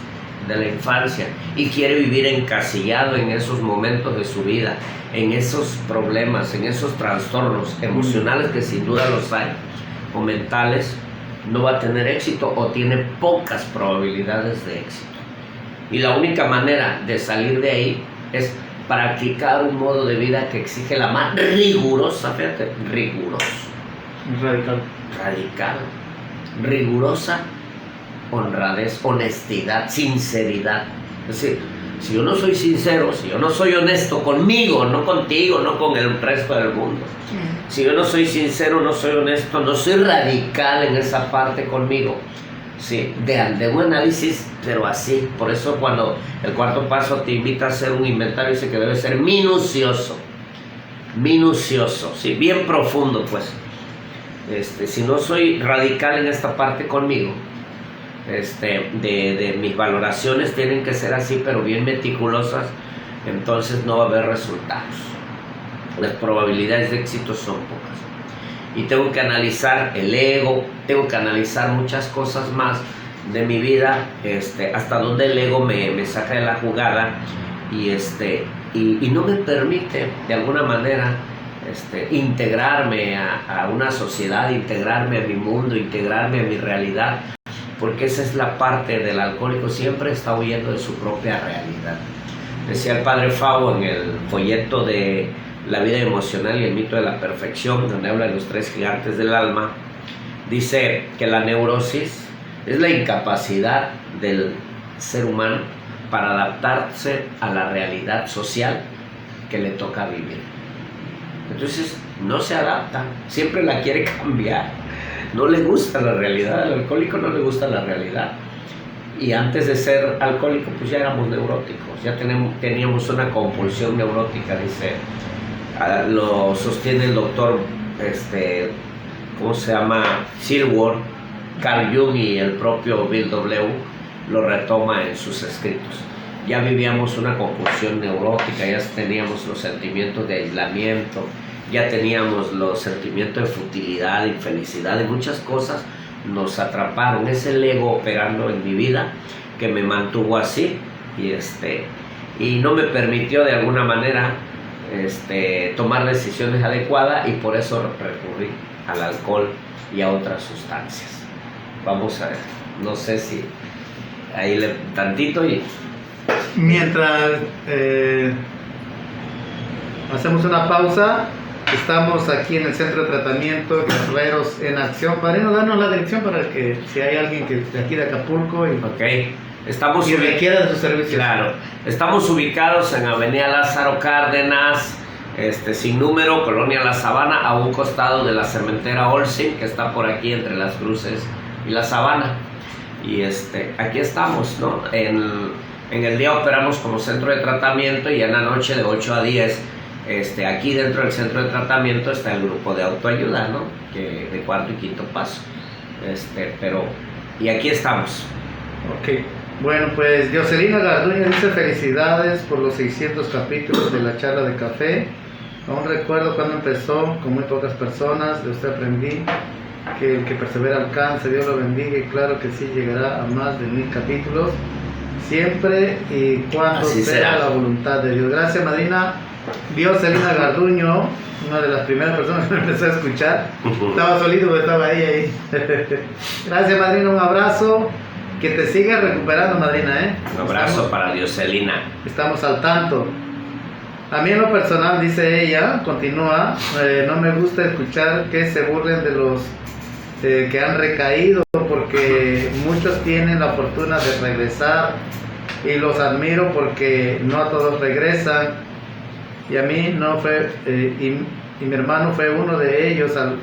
de la infancia y quiere vivir encasillado en esos momentos de su vida, en esos problemas, en esos trastornos emocionales, que sin duda los hay, o mentales, no va a tener éxito o tiene pocas probabilidades de éxito. Y la única manera de salir de ahí es practicar un modo de vida que exige la más rigurosa, fíjate, rigurosa honradez, honestidad, sinceridad. Es decir, si yo no soy sincero, si yo no soy honesto conmigo, no contigo, no con el resto del mundo, si yo no soy sincero, no soy honesto, no soy radical en esa parte conmigo, sí, de un análisis, pero así. Por eso cuando el 4º paso te invita a hacer un inventario, dice que debe ser minucioso, sí, bien profundo, pues. Si no soy radical en esta parte conmigo, de mis valoraciones tienen que ser así, pero bien meticulosas, entonces no va a haber resultados. Las probabilidades de éxito son pocas. Y tengo que analizar el ego, tengo que analizar muchas cosas más de mi vida, hasta donde el ego me saca de la jugada y no me permite de alguna manera integrarme a una sociedad, integrarme a mi mundo, integrarme a mi realidad, porque esa es la parte del alcohólico, siempre está huyendo de su propia realidad. Decía el padre Favo en el folleto de La vida emocional y el mito de la perfección, donde habla de los 3 gigantes del alma, dice que la neurosis es la incapacidad del ser humano para adaptarse a la realidad social que le toca vivir. Entonces no se adapta, siempre la quiere cambiar, no le gusta la realidad, al alcohólico no le gusta la realidad. Y antes de ser alcohólico pues ya éramos neuróticos, ya teníamos una compulsión neurótica, dice, lo sostiene el doctor, ¿cómo se llama? Silworth, Carl Jung, y el propio Bill W. lo retoma en sus escritos. Ya vivíamos una compulsión neurótica, ya teníamos los sentimientos de aislamiento, ya teníamos los sentimientos de futilidad, de infelicidad, de muchas cosas nos atraparon. Es el ego operando en mi vida que me mantuvo así y no me permitió de alguna manera tomar decisiones adecuadas, y por eso recurrí al alcohol y a otras sustancias. Vamos a ver, no sé si ahí tantito y... Mientras hacemos una pausa, estamos aquí en el Centro de Tratamiento Guerreros en Acción. Padrino, danos la dirección para que si hay alguien que de aquí de Acapulco y requiera de sus servicios. Claro, estamos ubicados en Avenida Lázaro Cárdenas, sin número, Colonia La Sabana, a un costado de la cementera Olsin, que está por aquí entre Las Cruces y La Sabana. Y aquí estamos, ¿no? En el día operamos como centro de tratamiento, y en la noche de 8 a 10, aquí dentro del centro de tratamiento está el grupo de autoayuda, ¿no? Que de 4º y 5º paso. Y aquí estamos. Ok. Bueno, pues Dioselina Garduño dice: felicidades por los 600 capítulos de la charla de café. Aún recuerdo cuando empezó, con muy pocas personas. De usted aprendí que el que persevera alcanza. Dios lo bendiga, y claro que sí llegará a más de 1000 capítulos, siempre y cuando así sea será la voluntad de Dios. Gracias, madrina Dioselina Garduño, una de las primeras personas que me empezó a escuchar. Estaba solito, pero estaba ahí. Gracias, madrina, un abrazo. Que te sigas recuperando, madrina, Un abrazo para Dioselina. Estamos al tanto. A mí en lo personal, dice ella, continúa, no me gusta escuchar que se burlen de los que han recaído, porque muchos tienen la fortuna de regresar, y los admiro porque no a todos regresan, y a mí no fue, y mi hermano fue uno de ellos. Al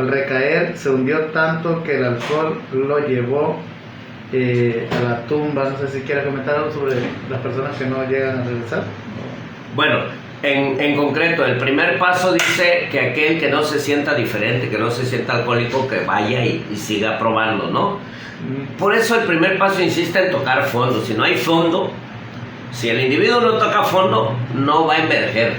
recaer se hundió tanto que el alcohol lo llevó a la tumba. No sé si quiera comentar algo sobre las personas que no llegan a regresar. Bueno, en concreto, el primer paso dice que aquel que no se sienta diferente, que no se sienta alcohólico, que vaya y siga probando, ¿no? Por eso el primer paso insiste en tocar fondo. Si no hay fondo, si el individuo no toca fondo, no va a emerger.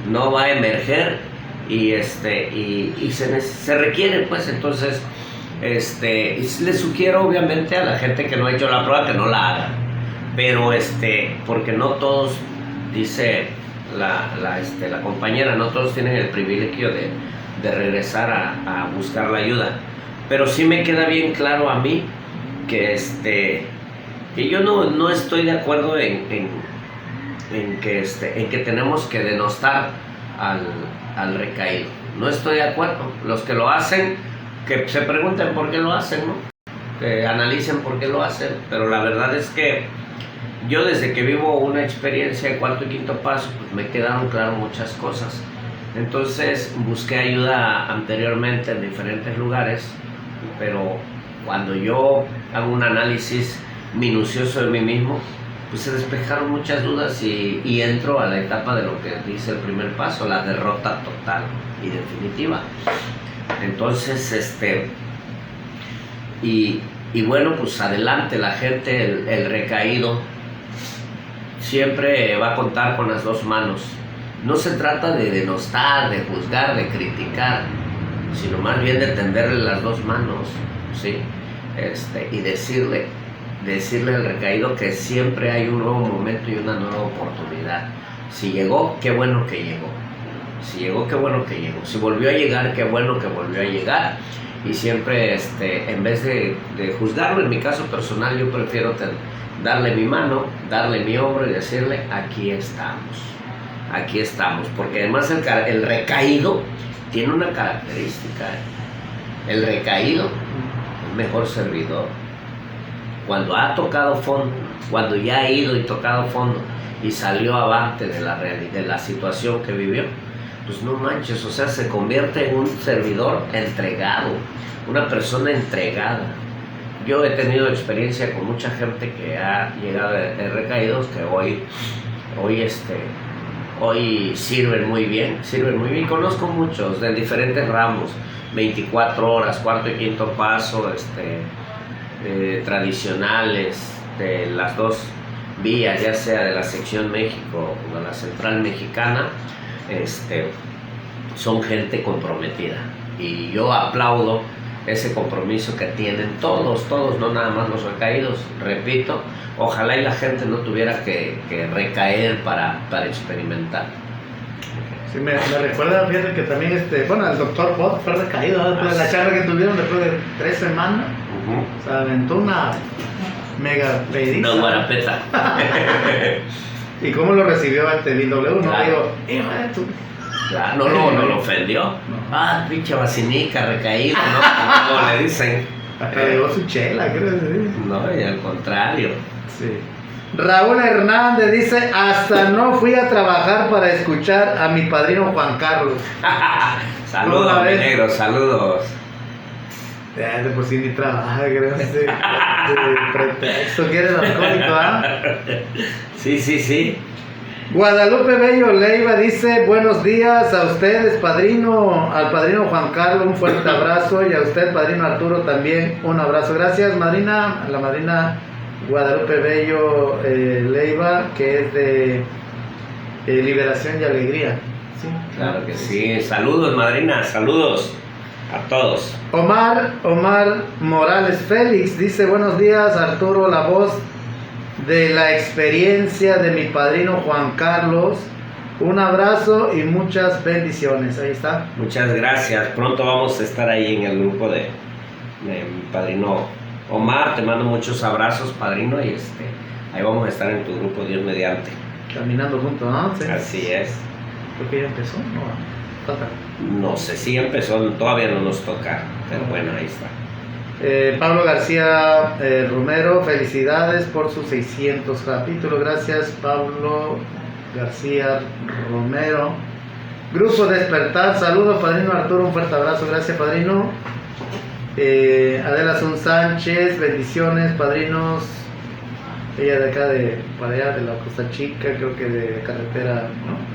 No va a emerger, y se requiere, pues, entonces, les sugiero obviamente a la gente que no ha hecho la prueba que no la haga. Pero, porque no todos, dice la compañera, no todos tienen el privilegio de regresar a buscar la ayuda. Pero sí me queda bien claro a mí que yo no estoy de acuerdo en que tenemos que denostar al recaído. No estoy de acuerdo. Los que lo hacen, que se pregunten por qué lo hacen, ¿no? Que analicen por qué lo hacen. Pero la verdad es que yo, desde que vivo una experiencia de 4º y 5º paso, pues me quedaron claras muchas cosas. Entonces busqué ayuda anteriormente en diferentes lugares, pero cuando yo hago un análisis minucioso de mí mismo, pues se despejaron muchas dudas, y entro a la etapa de lo que dice el primer paso, la derrota total y definitiva. Entonces, y bueno, pues adelante la gente, el recaído siempre va a contar con las 2 manos. No se trata de denostar, de juzgar, de criticar, sino más bien de tenderle las 2 manos, ¿sí? y decirle al recaído que siempre hay un nuevo momento y una nueva oportunidad. Si llegó, qué bueno que llegó. Si llegó, qué bueno que llegó. Si volvió a llegar, qué bueno que volvió a llegar. Y siempre, en vez de juzgarlo, en mi caso personal, yo prefiero darle mi mano, darle mi hombro y decirle, aquí estamos. Porque además el recaído tiene una característica. El recaído es mejor servidor. Cuando ha tocado fondo, cuando ya ha ido y tocado fondo y salió avante de la situación que vivió, pues no manches, o sea, se convierte en un servidor entregado, una persona entregada. Yo he tenido experiencia con mucha gente que ha llegado de recaídos que hoy sirven muy bien. Conozco muchos de diferentes ramos, 24 horas, cuarto y quinto paso, tradicionales de las dos vías, ya sea de la sección México o de la central mexicana. Son gente comprometida y yo aplaudo ese compromiso que tienen todos, no nada más los recaídos. Repito, ojalá y la gente no tuviera que recaer para experimentar. Sí, me recuerda, fíjate que también el doctor Bob fue recaído después de la charla que tuvieron después de 3 semanas. O sea, aventó una mega pediza. No, guarapeta. ¿Y cómo lo recibió BW? No Claro. digo, Claro, no lo ofendió. No. Pinche vacinica, recaído, ¿no? Como le dicen. Hasta llegó su chela, creo. No, y al contrario. Sí. Raúl Hernández dice, hasta no fui a trabajar para escuchar a mi padrino Juan Carlos. Saludos, mi negro, saludos. De por sí ni trabaja, creo. De pretexto, que eres alcohólico, ¿ah? Sí. Guadalupe Bello Leiva dice, buenos días a ustedes, padrino, al padrino Juan Carlos, un fuerte abrazo, y a usted, padrino Arturo, también un abrazo. Gracias, madrina, a la madrina Guadalupe Bello Leiva, que es de Liberación y Alegría. Sí, claro que sí. Saludos, madrina, saludos a todos. Omar Morales Félix dice, buenos días, Arturo, la voz de la experiencia de mi padrino Juan Carlos. Un abrazo y muchas bendiciones. Ahí está. Muchas gracias. Pronto vamos a estar ahí en el grupo de mi padrino Omar. Te mando muchos abrazos, padrino, y ahí vamos a estar en tu grupo, Dios mediante. Caminando juntos, ¿no? Sí. Así es. Creo que ya empezó, ¿no? Falta. No sé si empezó, todavía no nos toca, pero bueno, ahí está. Pablo García Romero, felicidades por sus 600 capítulos. Gracias, Pablo García Romero. Grupo Despertar, saludos, padrino Arturo, un fuerte abrazo. Gracias, padrino. Adela Sun Sánchez, bendiciones, padrinos. Ella de acá, para allá, de la Costa Chica, creo que de carretera,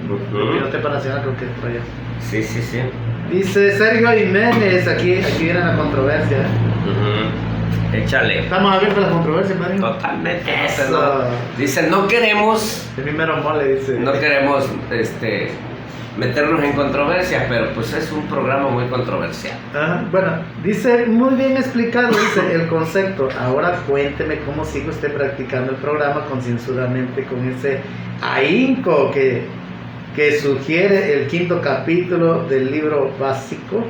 ¿no? Pinotepa Nacional, creo que es por allá. Sí. Dice Sergio Jiménez, aquí viene la controversia. Échale. Estamos abiertos a la controversia, padrino. Totalmente. Eso. Dicen, no queremos. El primero mole, dice. No queremos meternos en controversias, pero pues es un programa muy controversial. Bueno, dice, muy bien explicado, dice el concepto. Ahora cuénteme cómo sigue usted practicando el programa concienzudamente con ese ahínco que sugiere el 5º capítulo del libro básico.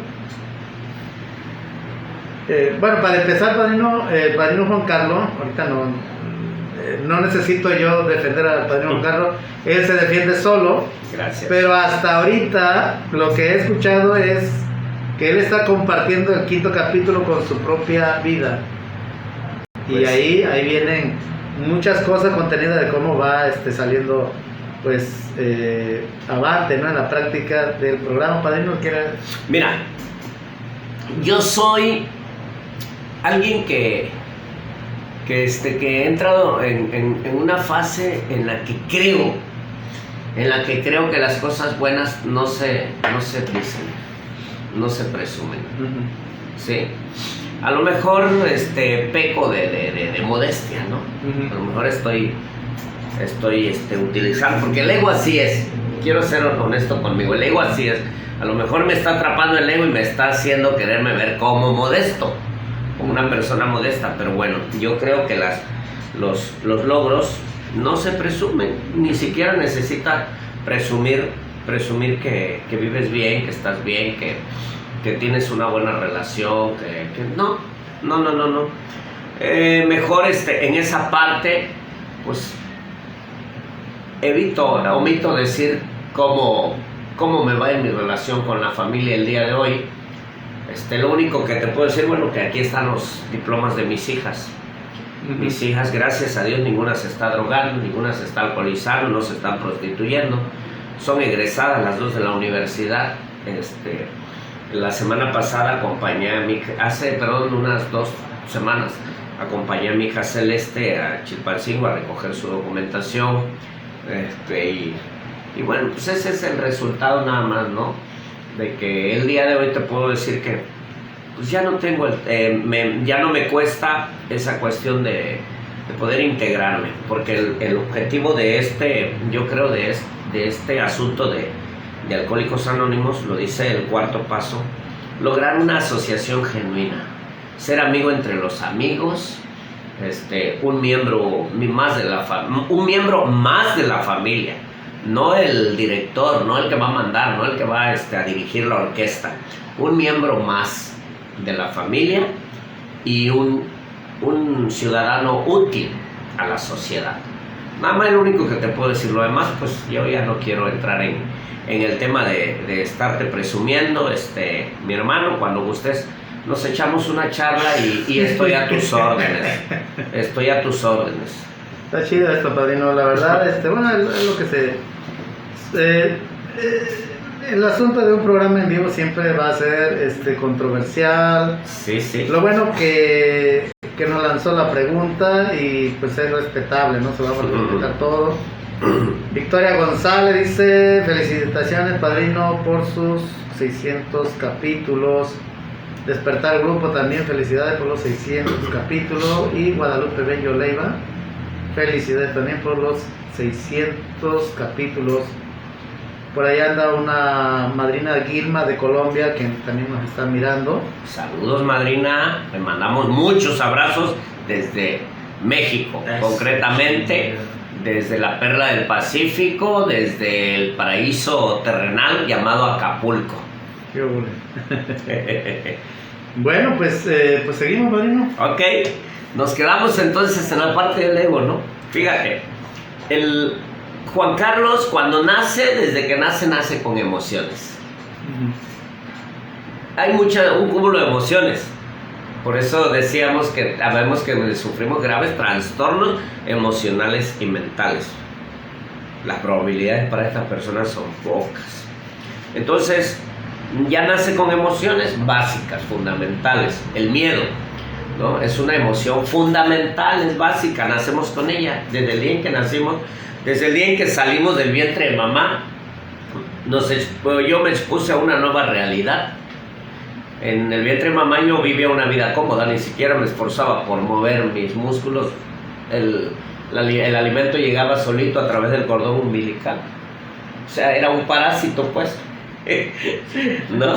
Bueno, para empezar, padrino Juan Carlos, ahorita no necesito yo defender al padrino Juan Carlos, él se defiende solo. Gracias. Pero hasta ahorita lo que he escuchado es que él está compartiendo el 5º capítulo con su propia vida. Pues, y ahí vienen muchas cosas contenidas de cómo va saliendo pues avante, ¿no? En la práctica del programa. Padrino, mira, yo soy alguien que he entrado en una fase en la que creo que las cosas buenas no se dicen, no se presumen. Sí. A lo mejor peco de modestia, ¿no? A lo mejor estoy utilizando, porque el ego así es. Quiero ser honesto conmigo, el ego así es. A lo mejor me está atrapando el ego y me está haciendo quererme ver como modesto, como una persona modesta, pero bueno, yo creo que los logros no se presumen, ni siquiera necesitas presumir que vives bien, que estás bien, que tienes una buena relación, que no. Mejor en esa parte, pues omito decir cómo me va en mi relación con la familia el día de hoy. Lo único que te puedo decir, bueno, que aquí están los diplomas de mis hijas. Mis hijas, gracias a Dios, ninguna se está drogando, ninguna se está alcoholizando, no se están prostituyendo. Son egresadas las dos de la universidad. La semana pasada acompañé a mi hija, unas 2 semanas, acompañé a mi hija Celeste a Chilpancingo a recoger su documentación. Y bueno, pues ese es el resultado nada más, ¿no? De que el día de hoy te puedo decir que pues ya no tengo, ya no me cuesta esa cuestión de poder integrarme, porque el objetivo yo creo de este asunto de Alcohólicos Anónimos, lo dice el 4º paso, lograr una asociación genuina, ser amigo entre los amigos, un miembro más de la familia, no el director, no el que va a mandar, no el que va a dirigir la orquesta, un miembro más de la familia y un ciudadano útil a la sociedad. Nada más, lo único que te puedo decir. Lo demás, pues yo ya no quiero entrar en el tema de estarte presumiendo. Mi hermano, cuando gustes nos echamos una charla y estoy a tus órdenes. Estoy a tus órdenes. Está chido esto, padrino. La verdad, bueno, es lo que el asunto de un programa en vivo siempre va a ser controversial. Sí. Lo bueno que nos lanzó la pregunta y pues es respetable, ¿no? Se va a respetar todo. Victoria González dice: felicitaciones, padrino, por sus 600 capítulos. Despertar Grupo también, felicidades por los 600 capítulos. Y Guadalupe Bello Leiva, felicidades también por los 600 capítulos. Por ahí anda una madrina Guilma de Colombia que también nos está mirando. Saludos, madrina. Le mandamos muchos abrazos desde México, concretamente desde la perla del Pacífico, desde el paraíso terrenal llamado Acapulco. Qué bueno. Bueno, pues seguimos, padrino. Ok, nos quedamos entonces en la parte del ego, ¿no? Fíjate, Juan Carlos, cuando desde que nace con emociones. Hay un cúmulo de emociones. Por eso decíamos que sabemos que sufrimos graves trastornos emocionales y mentales. Las probabilidades para estas personas son pocas. Entonces, ya nace con emociones básicas, fundamentales. El miedo, ¿no? Es una emoción fundamental, es básica, nacemos con ella. Desde el día en que nacimos, desde el día en que salimos del vientre de mamá, yo me expuse a una nueva realidad. En el vientre de mamá yo vivía una vida cómoda, ni siquiera me esforzaba por mover mis músculos. El alimento llegaba solito a través del cordón umbilical. O sea, era un parásito, pues. ¿No?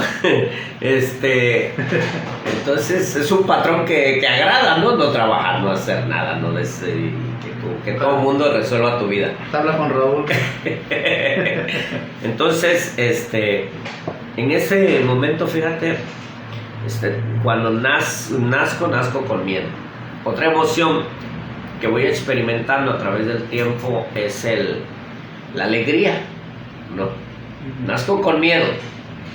Entonces es un patrón que agrada, ¿no? No trabajar, no hacer nada, no que todo el mundo resuelva tu vida. Habla con Raúl. Entonces, en ese momento, fíjate, cuando nazco con miedo. Otra emoción que voy experimentando a través del tiempo es la alegría, ¿no? Nazco con miedo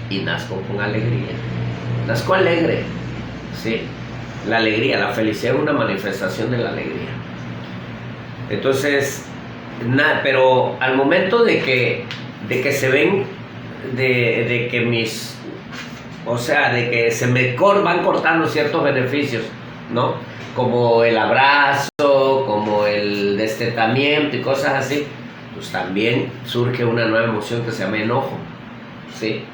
y nazco con alegría. Nazco alegre, sí. La alegría, la felicidad es una manifestación de la alegría. Entonces, pero al momento de que se ven, de que de que se me van cortando ciertos beneficios, ¿no? Como el abrazo, como el destetamiento y cosas así, pues también surge una nueva emoción que se llama enojo, ¿sí?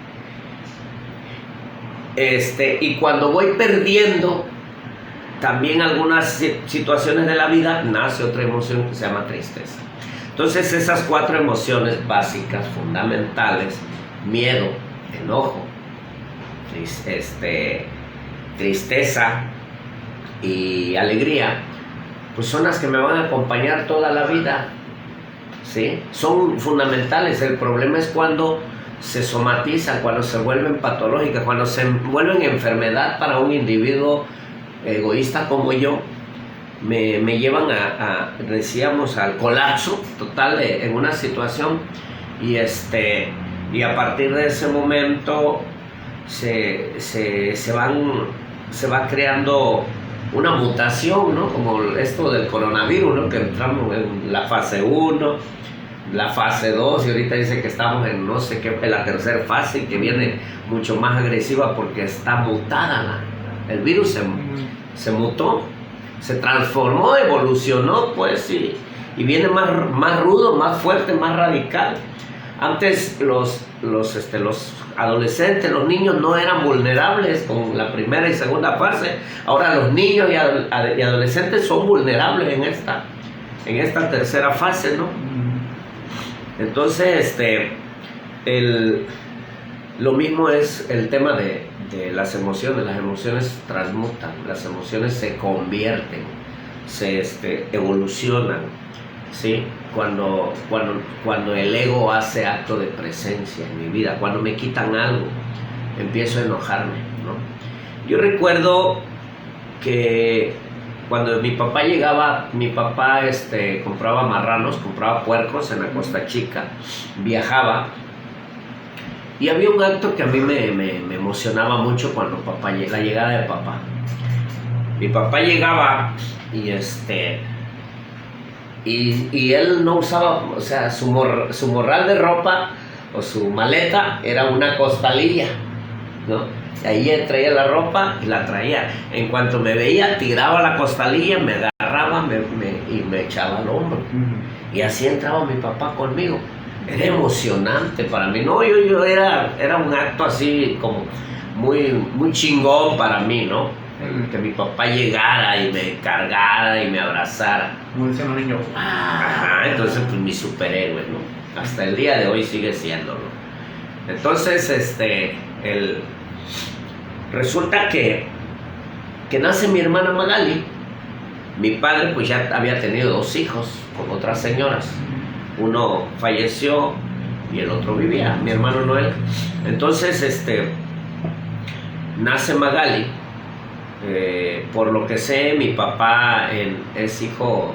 Y cuando voy perdiendo también algunas situaciones de la vida, nace otra emoción que se llama tristeza. Entonces esas 4 emociones básicas, fundamentales: miedo, enojo, tristeza y alegría, pues son las que me van a acompañar toda la vida, ¿sí? Son fundamentales. El problema es cuando se somatizan, cuando se vuelven patológicas, cuando se vuelven enfermedad para un individuo egoísta como yo, me llevan decíamos, al colapso total en una situación, y a partir de ese momento se va creando una mutación, ¿no? Como esto del coronavirus, ¿no? Que entramos en la fase 1, la fase 2, y ahorita dice que estamos en no sé qué, en la tercera fase, que viene mucho más agresiva porque está mutada. El virus se mutó, se transformó, evolucionó, pues, y viene más rudo, más fuerte, más radical. Antes los adolescentes, los niños no eran vulnerables con la primera y segunda fase. Ahora los niños y adolescentes son vulnerables en esta tercera fase, ¿no? Entonces, lo mismo es el tema de las emociones. Las emociones transmutan, las emociones se convierten, se evolucionan, ¿sí? Cuando el ego hace acto de presencia en mi vida, cuando me quitan algo, empiezo a enojarme, ¿no? Yo recuerdo que cuando mi papá llegaba, compraba marranos, compraba puercos en la Costa Chica, viajaba, y había un acto que a mí me emocionaba mucho cuando la llegada de papá. Mi papá llegaba y y él no usaba, o sea, su morral de ropa o su maleta era una costalilla, ¿no? Y ahí él traía la ropa y la traía. En cuanto me veía, tiraba la costalilla, me agarraba y me echaba al hombro. Y así entraba mi papá conmigo. Era emocionante para mí. No, era un acto así como muy chingón para mí, ¿no? Que mi papá llegara y me cargara y me abrazara. Como dicen los niños. Ajá, entonces pues mi superhéroe, ¿no? Hasta el día de hoy sigue siéndolo. Entonces, resulta que nace mi hermana Magali. Mi padre pues ya había tenido 2 hijos con otras señoras. Uno falleció y el otro vivía, mi hermano Noel. Entonces, nace Magali. Por lo que sé, mi papá es hijo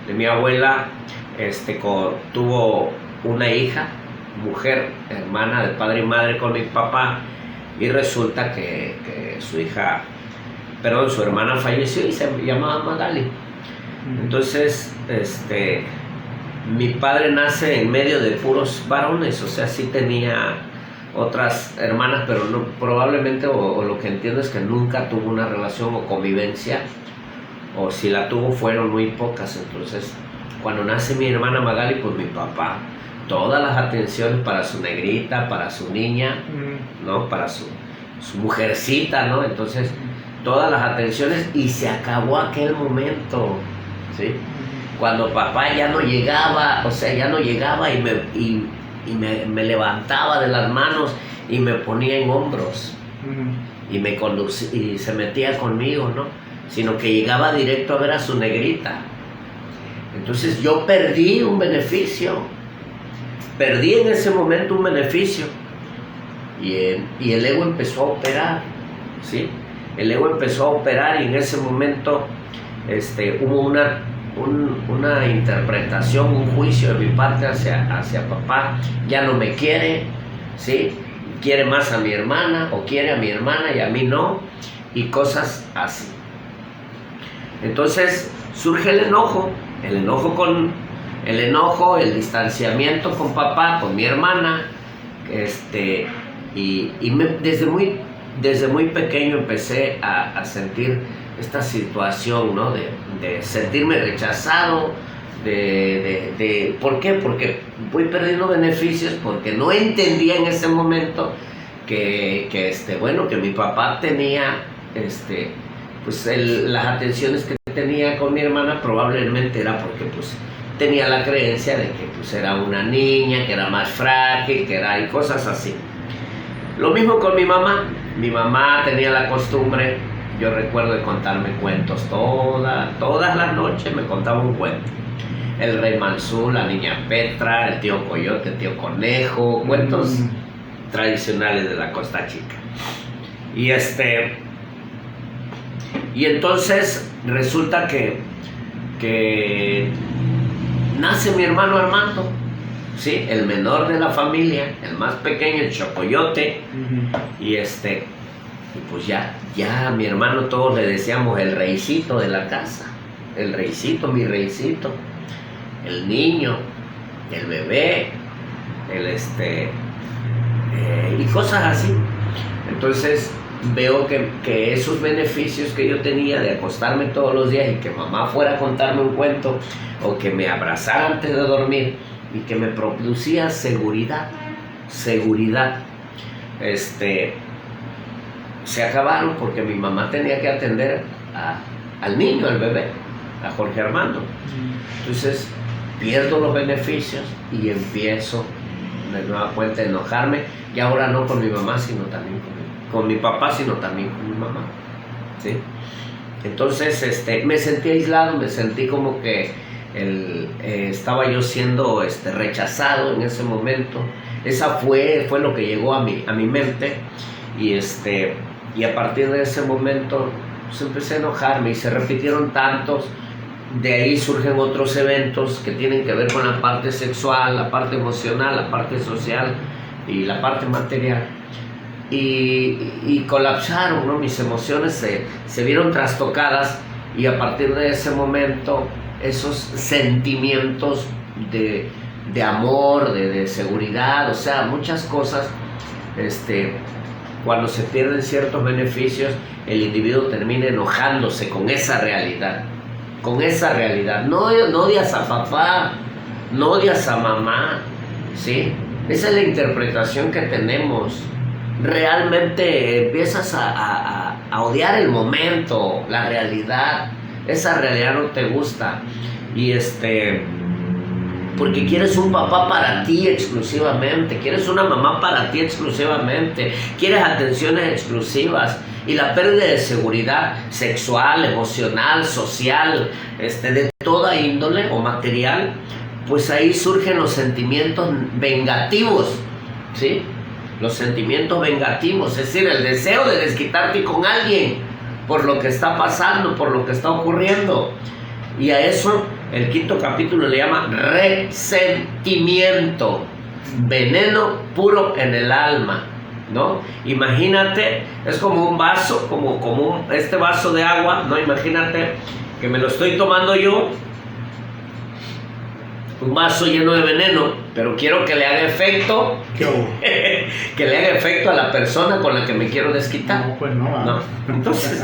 de mi abuela, tuvo una hija, mujer, hermana de padre y madre con mi papá, y resulta que su hermana falleció y se llamaba Magali. Entonces, mi padre nace en medio de puros varones, o sea, sí tenía otras hermanas, pero no, probablemente, o lo que entiendo es que nunca tuvo una relación o convivencia, o si la tuvo fueron muy pocas. Entonces, cuando nace mi hermana Magali, pues mi papá, todas las atenciones para su negrita, para su niña, ¿no? Para su mujercita, ¿no? Entonces, todas las atenciones, y se acabó aquel momento, ¿sí? Cuando papá ya no llegaba, o sea, ya no llegaba y me levantaba de las manos y me ponía en hombros y me conducía y se metía conmigo, ¿no? Sino que llegaba directo a ver a su negrita. Entonces yo perdí un beneficio, perdí en ese momento un beneficio, y el ego empezó a operar, ¿sí? El ego empezó a operar, y en ese momento hubo una interpretación, un juicio de mi parte hacia papá. Ya no me quiere, ¿sí? Quiere más a mi hermana, o quiere a mi hermana y a mí no, y cosas así. Entonces surge el enojo, el distanciamiento con papá, con mi hermana, desde muy pequeño empecé a sentir esta situación, ¿no? De sentirme rechazado, ¿por qué? Porque voy perdiendo beneficios, porque no entendía en ese momento que mi papá tenía, pues las atenciones que tenía con mi hermana probablemente era porque, pues, tenía la creencia de que, pues, era una niña, que era más frágil, y cosas así. Lo mismo con mi mamá. Mi mamá tenía la costumbre yo recuerdo de contarme cuentos todas las noches me contaba un cuento. El Rey Mansú, la Niña Petra, el Tío Coyote, el Tío Conejo, cuentos tradicionales de la Costa Chica. Y entonces resulta que nace mi hermano Armando, ¿sí? El menor de la familia, el más pequeño, el Chocoyote. Y pues ya mi hermano todos le decíamos el reycito de la casa, el reycito, mi reycito, el niño, el bebé, y cosas así. Entonces veo que esos beneficios que yo tenía de acostarme todos los días y que mamá fuera a contarme un cuento o que me abrazara antes de dormir y que me producía seguridad, se acabaron porque mi mamá tenía que atender al niño, al bebé, a Jorge Armando. Entonces pierdo los beneficios y empiezo de nueva cuenta a enojarme, y ahora no con mi mamá, sino también con mi papá, sino también con mi mamá, ¿sí? Entonces me sentí aislado, me sentí como que estaba yo siendo rechazado en ese momento. Esa fue lo que llegó a mi mente, y a partir de ese momento pues, empecé a enojarme y se repitieron tantos. De ahí surgen otros eventos que tienen que ver con la parte sexual, la parte emocional, la parte social y la parte material. Y colapsaron, ¿no? Mis emociones se vieron trastocadas, y a partir de ese momento esos sentimientos de amor, de seguridad, o sea, muchas cosas, cuando se pierden ciertos beneficios, el individuo termina enojándose con esa realidad. No odias a papá, no odias a mamá, ¿sí? Esa es la interpretación que tenemos. Realmente empiezas a odiar el momento, la realidad. Esa realidad no te gusta. Y porque quieres un papá para ti exclusivamente, quieres una mamá para ti exclusivamente, quieres atenciones exclusivas, y la pérdida de seguridad sexual, emocional, social, de toda índole o material, pues ahí surgen los sentimientos vengativos, ¿sí? Los sentimientos vengativos, es decir, el deseo de desquitarte con alguien por lo que está pasando, por lo que está ocurriendo. Y a eso el quinto capítulo le llama resentimiento, veneno puro en el alma, ¿no? Imagínate, es como un vaso, como este vaso de agua, ¿no? Imagínate que me lo estoy tomando yo, un vaso lleno de veneno, pero quiero que le haga efecto, que le haga efecto a la persona con la que me quiero desquitar. No, pues no. ¿No? Entonces,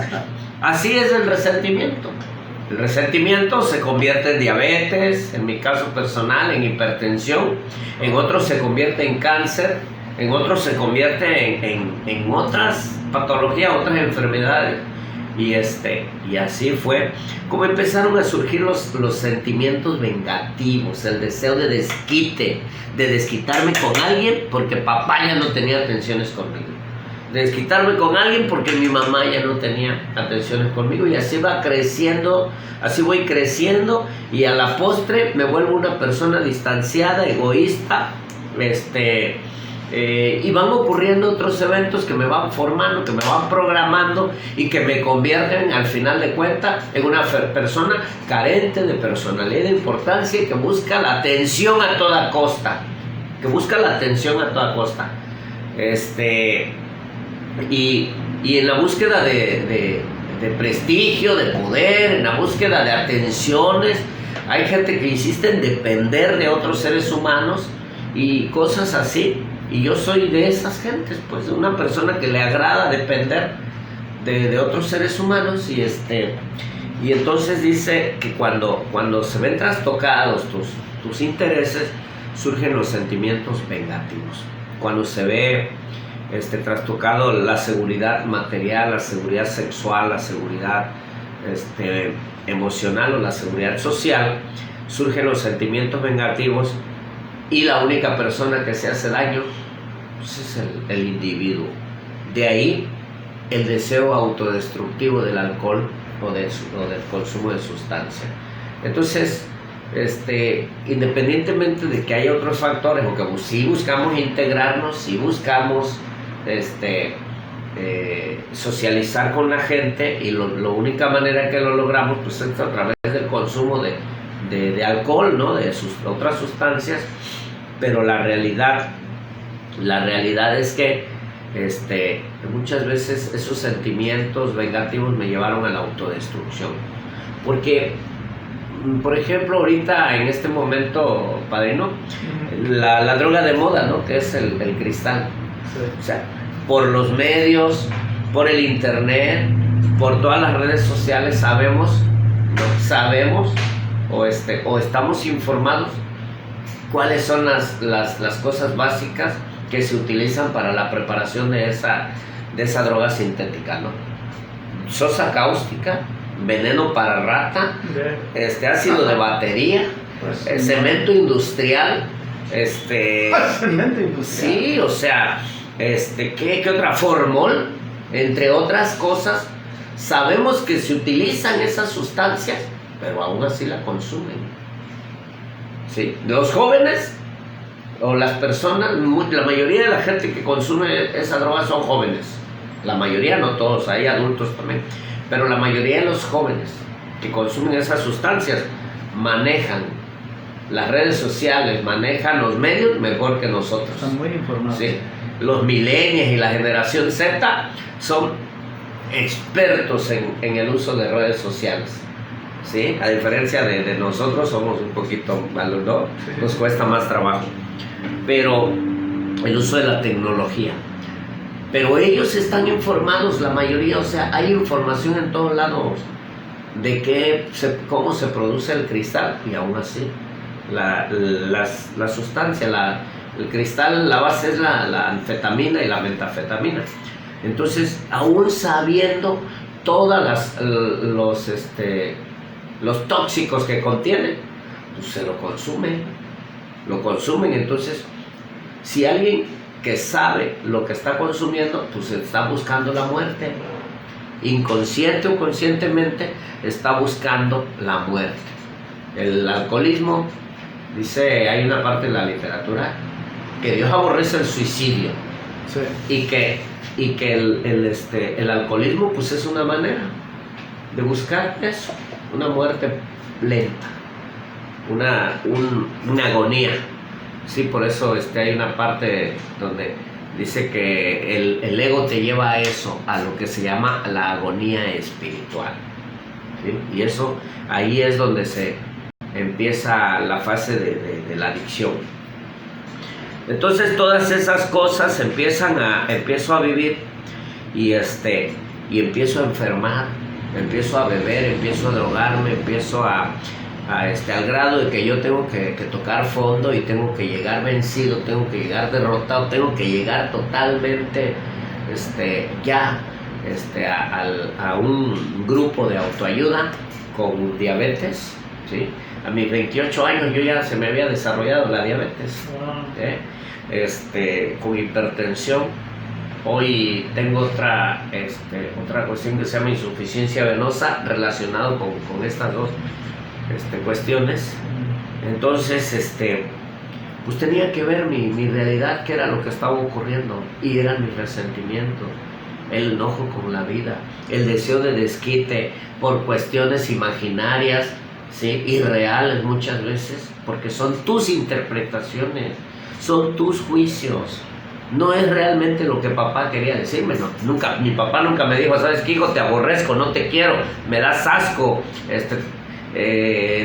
así es el resentimiento. El resentimiento se convierte en diabetes, en mi caso personal, en hipertensión, en otros se convierte en cáncer, en otros se convierte en otras patologías, otras enfermedades. Y así fue como empezaron a surgir los sentimientos vengativos, el deseo de desquite, de desquitarme con alguien porque papá ya no tenía atenciones conmigo, de desquitarme con alguien porque mi mamá ya no tenía atenciones conmigo, y así va creciendo, así voy creciendo, y a la postre me vuelvo una persona distanciada, egoísta, y van ocurriendo otros eventos que me van formando, que me van programando y que me convierten al final de cuentas en una persona carente de personalidad, de importancia, y que busca la atención a toda costa, y en la búsqueda de prestigio, de poder, en la búsqueda de atenciones, hay gente que insiste en depender de otros seres humanos y cosas así. Y yo soy de esas gentes, pues, de una persona que le agrada depender de otros seres humanos, y entonces dice que cuando se ven trastocados tus intereses, surgen los sentimientos vengativos. Cuando se ve trastocado la seguridad material, la seguridad sexual, la seguridad emocional o la seguridad social, surgen los sentimientos vengativos, y la única persona que se hace daño pues es el individuo. De ahí el deseo autodestructivo del alcohol o del consumo de sustancia. Entonces, independientemente de que haya otros factores, o que sí buscamos integrarnos, sí buscamos socializar con la gente, y la única manera que lo logramos pues es a través del consumo de alcohol, ¿no? De otras sustancias. Pero la realidad es que muchas veces esos sentimientos vengativos me llevaron a la autodestrucción, porque, por ejemplo, ahorita en este momento, padrino, la droga de moda, ¿no? Que es el cristal. Sí. O sea, por los medios, por el internet, por todas las redes sociales sabemos o estamos informados cuáles son las cosas básicas que se utilizan para la preparación de esa droga sintética, ¿no? Sosa cáustica, veneno para rata, ácido de batería, cemento industrial, Cemento industrial. sí, o sea, ¿qué otra? Formol, entre otras cosas. Sabemos que se utilizan esas sustancias, pero aún así la consumen. Sí, los jóvenes o las personas, la mayoría de la gente que consume esa droga son jóvenes. La mayoría, no todos, hay adultos también, pero la mayoría de los jóvenes que consumen esas sustancias manejan las redes sociales, manejan los medios mejor que nosotros. Están muy informados. Sí, los millennials y la generación Z son expertos en el uso de redes sociales. ¿Sí? A diferencia de nosotros, somos un poquito malos, ¿no? Sí. Nos cuesta más trabajo. Pero el uso de la tecnología. Pero ellos están informados, la mayoría, o sea, hay información en todos lados de cómo se produce el cristal, y aún así, la sustancia, el cristal, la base es la anfetamina y la metafetamina. Entonces, aún sabiendo todas los tóxicos que contiene, pues se lo consumen. Entonces, si alguien que sabe lo que está consumiendo, pues está buscando la muerte, inconsciente o conscientemente está buscando la muerte. El alcoholismo, dice, hay una parte de la literatura que Dios aborrece el suicidio. Sí. y que el alcoholismo pues es una manera de buscar eso, una muerte lenta, una agonía. Sí, por eso hay una parte donde dice que el ego te lleva a eso, a lo que se llama la agonía espiritual. ¿Sí? Y eso, ahí es donde se empieza la fase de la adicción. Entonces todas esas cosas empiezo a vivir y empiezo a enfermar, empiezo a beber, empiezo a drogarme, empiezo al grado de que yo tengo que tocar fondo y tengo que llegar vencido, tengo que llegar derrotado, tengo que llegar totalmente a un grupo de autoayuda con diabetes, ¿sí? A mis 28 años yo ya se me había desarrollado la diabetes. Con hipertensión. Hoy tengo otra cuestión que se llama insuficiencia venosa, relacionado con estas dos cuestiones. Entonces, pues tenía que ver mi realidad, qué era lo que estaba ocurriendo, y eran mis resentimientos, el enojo con la vida, el deseo de desquite por cuestiones imaginarias, ¿sí? Irreales muchas veces, porque son tus interpretaciones, son tus juicios. No es realmente lo que papá quería decirme, no. Mi papá nunca me dijo, ¿sabes qué, hijo? Te aborrezco, no te quiero, me das asco,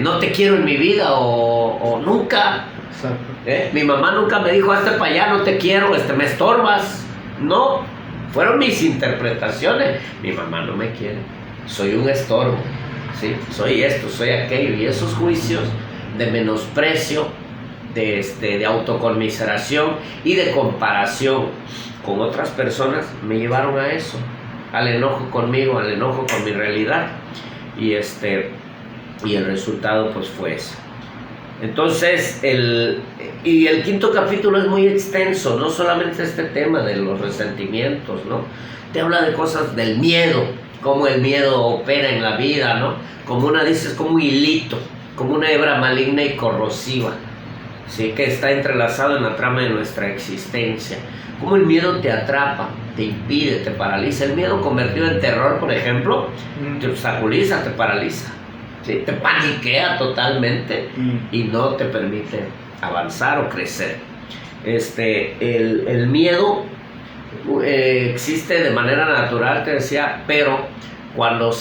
no te quiero en mi vida, o nunca. Exacto. Mi mamá nunca me dijo, hazte para allá, no te quiero, me estorbas. No, fueron mis interpretaciones. Mi mamá no me quiere, soy un estorbo, ¿sí? Soy esto, soy aquello, y esos juicios de menosprecio, de autoconmiseración y de comparación con otras personas me llevaron a eso, al enojo conmigo, al enojo con mi realidad, y el resultado pues fue eso. Entonces, el quinto capítulo es muy extenso, no solamente este tema de los resentimientos, ¿no? Te habla de cosas del miedo, cómo el miedo opera en la vida, ¿no? Dices, como un hilito, como una hebra maligna y corrosiva, ¿sí? Que está entrelazado en la trama de nuestra existencia. Cómo el miedo te atrapa, te impide, te paraliza. El miedo convertido en terror, por ejemplo, te obstaculiza, te paraliza, ¿sí? Te paniquea totalmente y no te permite avanzar o crecer. El miedo existe de manera natural, te decía, pero cuando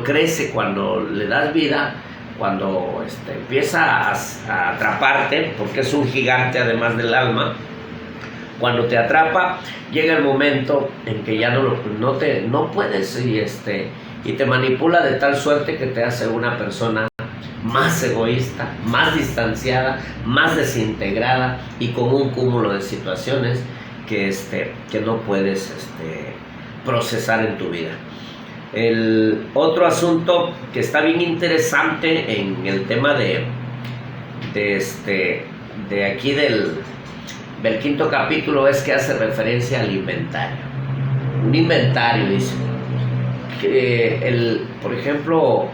crece, cuando le das vida, cuando empieza a atraparte, porque es un gigante además del alma, cuando te atrapa, llega el momento en que ya no puedes y te manipula de tal suerte que te hace una persona más egoísta, más distanciada, más desintegrada y con un cúmulo de situaciones que no puedes procesar en tu vida. El otro asunto que está bien interesante en el tema de aquí del quinto capítulo es que hace referencia al inventario. Un inventario, dice. Por ejemplo,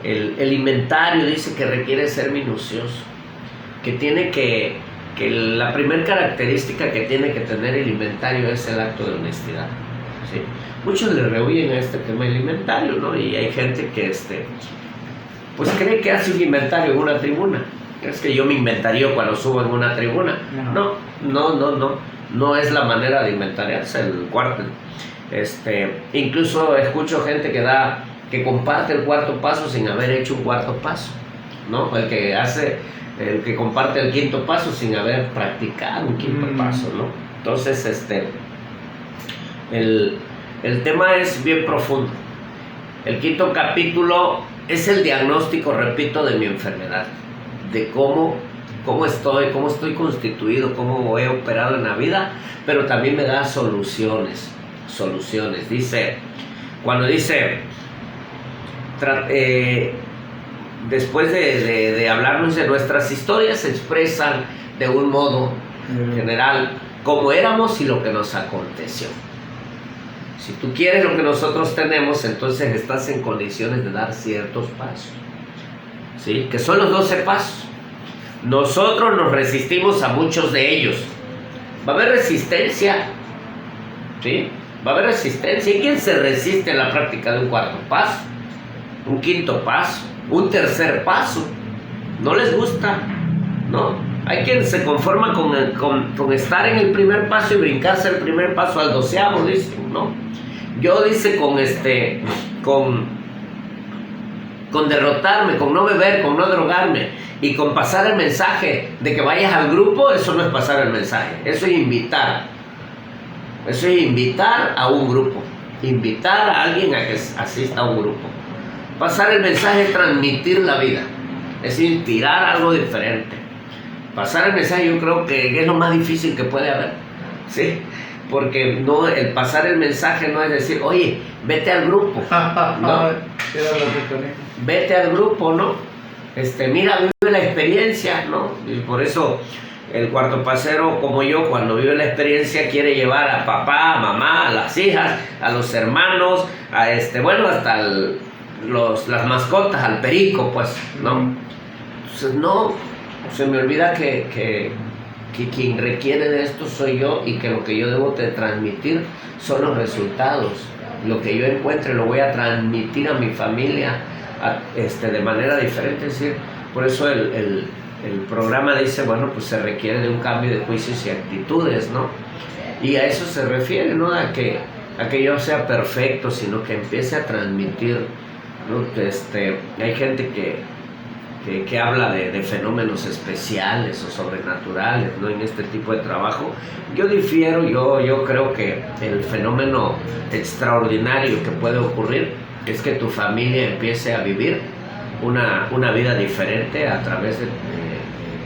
el inventario dice que requiere ser minucioso, que la primera característica que tiene que tener el inventario es el acto de honestidad, ¿sí? Muchos le rehuyen a este tema del inventario, ¿no? Y hay gente que pues cree que hace un inventario en una tribuna. Es que yo me inventario cuando subo en una tribuna. No es la manera de inventariarse el cuarto. Incluso escucho gente que comparte el cuarto paso sin haber hecho un cuarto paso, ¿no? El que comparte el quinto paso sin haber practicado un quinto paso, ¿no? Entonces, el tema es bien profundo. El quinto capítulo es el diagnóstico, repito, de mi enfermedad, de cómo estoy constituido, cómo he operado en la vida, pero también me da soluciones. Después de hablarnos de nuestras historias, se expresan de un modo general cómo éramos y lo que nos aconteció. Si tú quieres lo que nosotros tenemos, entonces estás en condiciones de dar ciertos pasos, ¿sí? Que son los 12 pasos. Nosotros nos resistimos a muchos de ellos. Va a haber resistencia, ¿sí? Va a haber resistencia. ¿Y quién se resiste a la práctica de un cuarto paso, un quinto paso, un tercer paso? No les gusta, ¿no? Hay quien se conforma con estar en el primer paso y brincarse el primer paso al 12avo, dicen, ¿no? Yo, dice, con derrotarme, con no beber, con no drogarme y con pasar el mensaje de que vayas al grupo, eso no es pasar el mensaje, eso es invitar. Eso es invitar a un grupo, invitar a alguien a que asista a un grupo. Pasar el mensaje es transmitir la vida, es inspirar algo diferente. Pasar el mensaje yo creo que es lo más difícil que puede haber, ¿sí? Porque el pasar el mensaje no es decir, oye, vete al grupo, ¿no? Vete al grupo, ¿no? Mira, vive la experiencia, ¿no? Y por eso el cuarto pasero, como yo, cuando vive la experiencia, quiere llevar a papá, a mamá, a las hijas, a los hermanos, hasta las mascotas, al perico, pues, ¿no? Entonces, no, se me olvida que quien requiere de esto soy yo y que lo que yo debo de transmitir son los resultados. Lo que yo encuentre lo voy a transmitir a mi familia de manera diferente. Es decir, por eso el programa dice, bueno, pues se requiere de un cambio de juicios y actitudes, ¿no? Y a eso se refiere, ¿no? A que yo sea perfecto, sino que empiece a transmitir, ¿no? Hay gente que habla de fenómenos especiales o sobrenaturales, ¿no? En este tipo de trabajo. Yo difiero, yo creo que el fenómeno extraordinario que puede ocurrir es que tu familia empiece a vivir una vida diferente a través de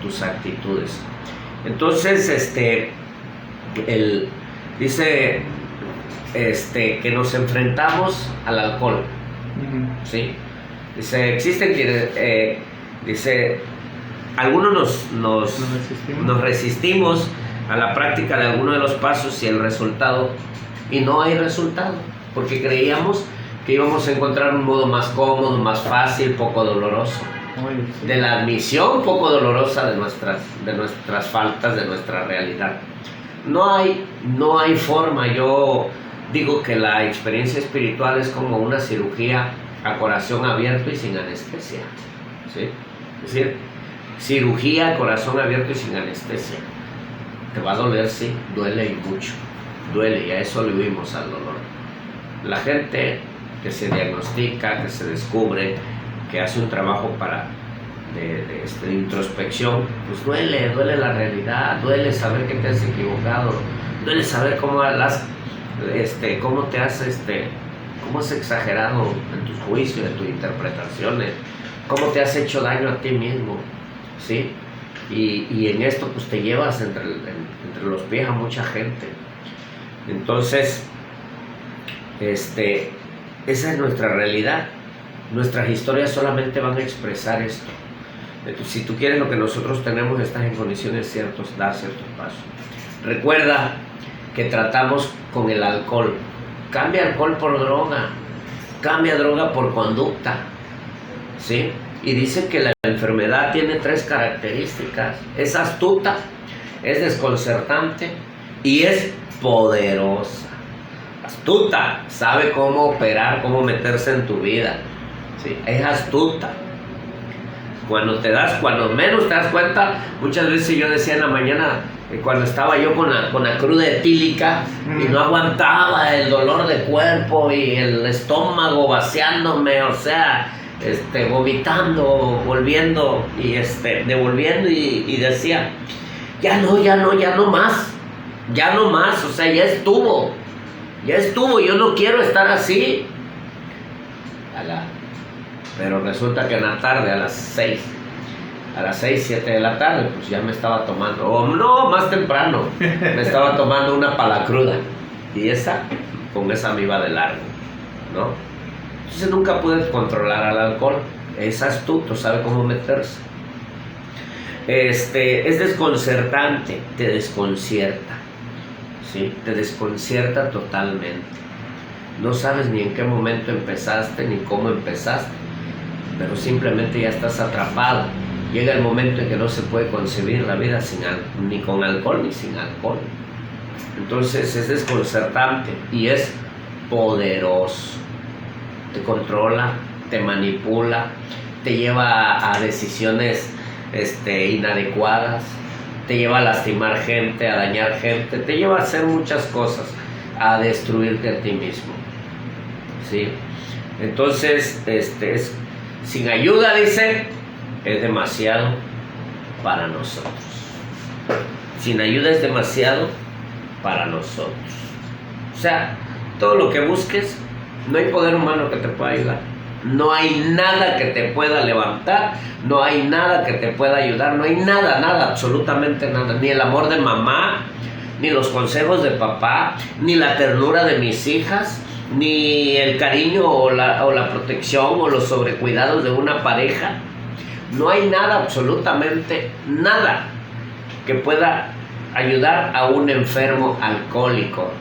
tus actitudes. Entonces, dice que nos enfrentamos al alcohol, ¿sí? Dice, existen quienes, algunos resistimos. nos resistimos a la práctica de alguno de los pasos y no hay resultado, porque creíamos que íbamos a encontrar un modo más cómodo, más fácil, poco doloroso, de la admisión poco dolorosa de nuestras faltas, de nuestra realidad. No hay forma. Yo digo que la experiencia espiritual es como una cirugía a corazón abierto y sin anestesia, ¿sí? Es decir, cirugía a corazón abierto y sin anestesia. Te va a doler, sí, duele y mucho, duele, y a eso le huimos al dolor. La gente que se diagnostica, que se descubre, que hace un trabajo de introspección, pues duele la realidad, duele saber que te has equivocado, duele saber cómo has exagerado en tus juicios, en tus interpretaciones, cómo te has hecho daño a ti mismo, ¿sí? Y en esto pues te llevas entre los pies a mucha gente. Entonces, esa es nuestra realidad. Nuestras historias solamente van a expresar esto. Si tú quieres lo que nosotros tenemos, estás en condiciones dar ciertos pasos. Recuerda que tratamos con el alcohol. Cambia alcohol por droga, cambia droga por conducta, ¿sí? Y dice que la enfermedad tiene 3 características: es astuta, es desconcertante y es poderosa. Astuta, sabe cómo operar, cómo meterse en tu vida, ¿sí? Es astuta. Cuando menos te das cuenta, muchas veces yo decía en la mañana, cuando estaba yo con la cruda etílica y no aguantaba el dolor de cuerpo y el estómago vaciándome, o sea, vomitando, volviendo y devolviendo, y decía, ya no más, o sea, ya estuvo, yo no quiero estar así. Pero resulta que en la tarde, a las 6, 7 de la tarde, pues ya me estaba tomando, o no, más temprano, me estaba tomando una palacruda, y con esa me iba de largo, ¿no? Entonces nunca pude controlar al alcohol. Es astuto, sabe cómo meterse. Es desconcertante, te desconcierta, ¿sí? Te desconcierta totalmente. No sabes ni en qué momento empezaste, ni cómo empezaste, pero simplemente ya estás atrapado. Llega el momento en que no se puede concebir la vida ni con alcohol ni sin alcohol. Entonces es desconcertante y es poderoso. Te controla, te manipula, te lleva a decisiones inadecuadas, te lleva a lastimar gente, a dañar gente, te lleva a hacer muchas cosas, a destruirte a ti mismo, ¿sí? Entonces, sin ayuda, dice, es demasiado para nosotros. Sin ayuda es demasiado para nosotros. O sea, todo lo que busques, no hay poder humano que te pueda ayudar. No hay nada que te pueda levantar, no hay nada que te pueda ayudar, no hay nada, absolutamente nada. Ni el amor de mamá, ni los consejos de papá, ni la ternura de mis hijas, ni el cariño o la protección o los sobrecuidados de una pareja. No hay nada, absolutamente nada, que pueda ayudar a un enfermo alcohólico.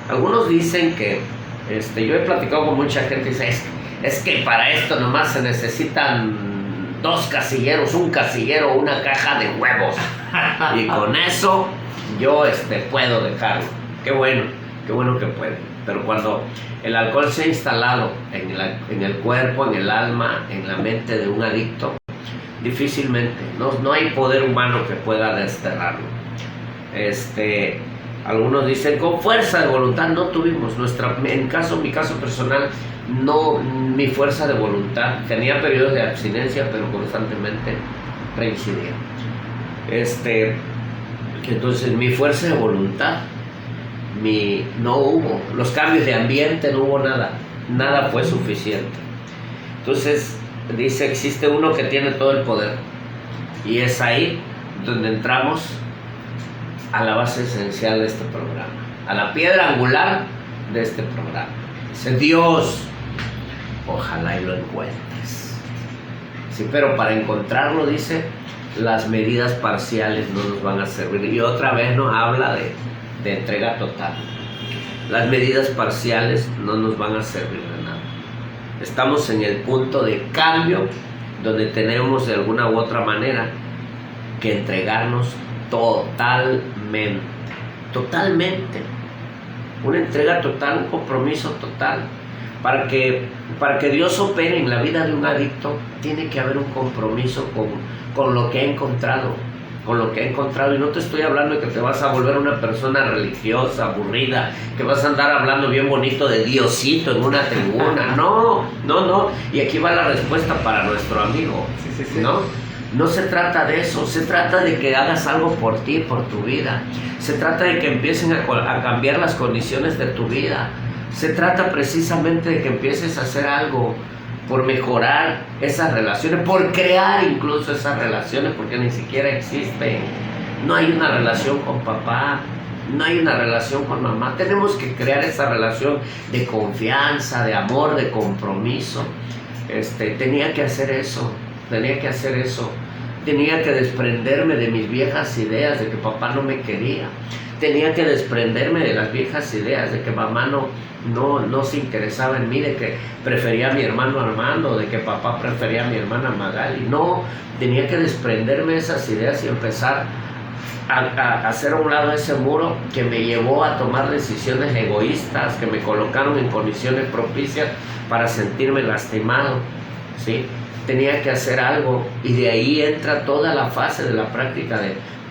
Algunos dicen que, yo he platicado con mucha gente y dice, es que para esto nomás se necesitan 2 casilleros, un casillero, una caja de huevos, y con eso yo puedo dejarlo. Qué bueno que puede. Pero cuando el alcohol se ha instalado en el cuerpo, en el alma, en la mente de un adicto, difícilmente, no hay poder humano que pueda desterrarlo. Algunos dicen con fuerza de voluntad. No tuvimos mi caso personal, mi fuerza de voluntad. Tenía periodos de abstinencia, pero constantemente reincidía. Entonces mi fuerza de voluntad, no hubo. Los cambios de ambiente, no hubo nada fue suficiente. Entonces dice, existe uno que tiene todo el poder, y es ahí donde entramos a la base esencial de este programa, a la piedra angular de este programa. Dice Dios, ojalá y lo encuentres. Sí, pero para encontrarlo, dice, las medidas parciales no nos van a servir. Y otra vez nos habla de entrega total. Las medidas parciales no nos van a servir de nada. Estamos en el punto de cambio donde tenemos de alguna u otra manera que entregarnos totalmente. Totalmente. Una entrega total, un compromiso total. Para que Dios opere en la vida de un adicto, tiene que haber un compromiso con lo que ha encontrado. Con lo que ha encontrado. Y no te estoy hablando de que te vas a volver una persona religiosa, aburrida, que vas a andar hablando bien bonito de Diosito en una tribuna. No. Y aquí va la respuesta para nuestro amigo. Sí. No se trata de eso, se trata de que hagas algo por ti, por tu vida. Se trata de que empiecen a cambiar las condiciones de tu vida. Se trata precisamente de que empieces a hacer algo por mejorar esas relaciones, por crear incluso esas relaciones, porque ni siquiera existen. No hay una relación con papá, no hay una relación con mamá. Tenemos que crear esa relación de confianza, de amor, de compromiso. Tenía que hacer eso. Tenía que desprenderme de mis viejas ideas de que papá no me quería. Tenía que desprenderme de las viejas ideas de que mamá no se interesaba en mí, de que prefería a mi hermano Armando, de que papá prefería a mi hermana Magali. No, tenía que desprenderme de esas ideas y empezar a hacer a un lado ese muro que me llevó a tomar decisiones egoístas, que me colocaron en condiciones propicias para sentirme lastimado, ¿sí? Tenía que hacer algo, y de ahí entra toda la fase de la práctica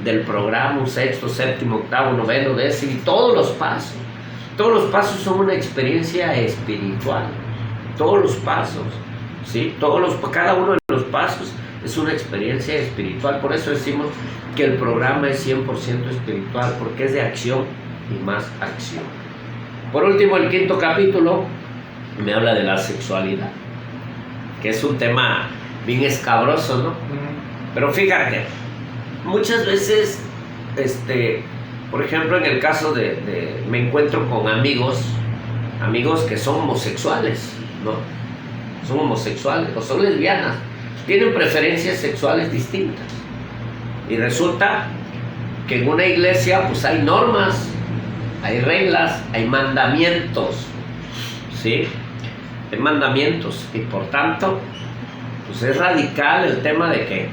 del programa, un sexto, séptimo, octavo, noveno, décimo, y todos los pasos. Todos los pasos son una experiencia espiritual. Todos los pasos, ¿sí? Cada uno de los pasos es una experiencia espiritual. Por eso decimos que el programa es 100% espiritual, porque es de acción y más acción. Por último, el quinto capítulo me habla de la sexualidad, que es un tema bien escabroso, ¿no? Pero fíjate, muchas veces, por ejemplo, en el caso me encuentro con amigos que son homosexuales, ¿no? Son homosexuales o son lesbianas, tienen preferencias sexuales distintas. Y resulta que en una iglesia pues hay normas, hay reglas, hay mandamientos, ¿sí? Hay mandamientos, y por tanto pues es radical el tema de que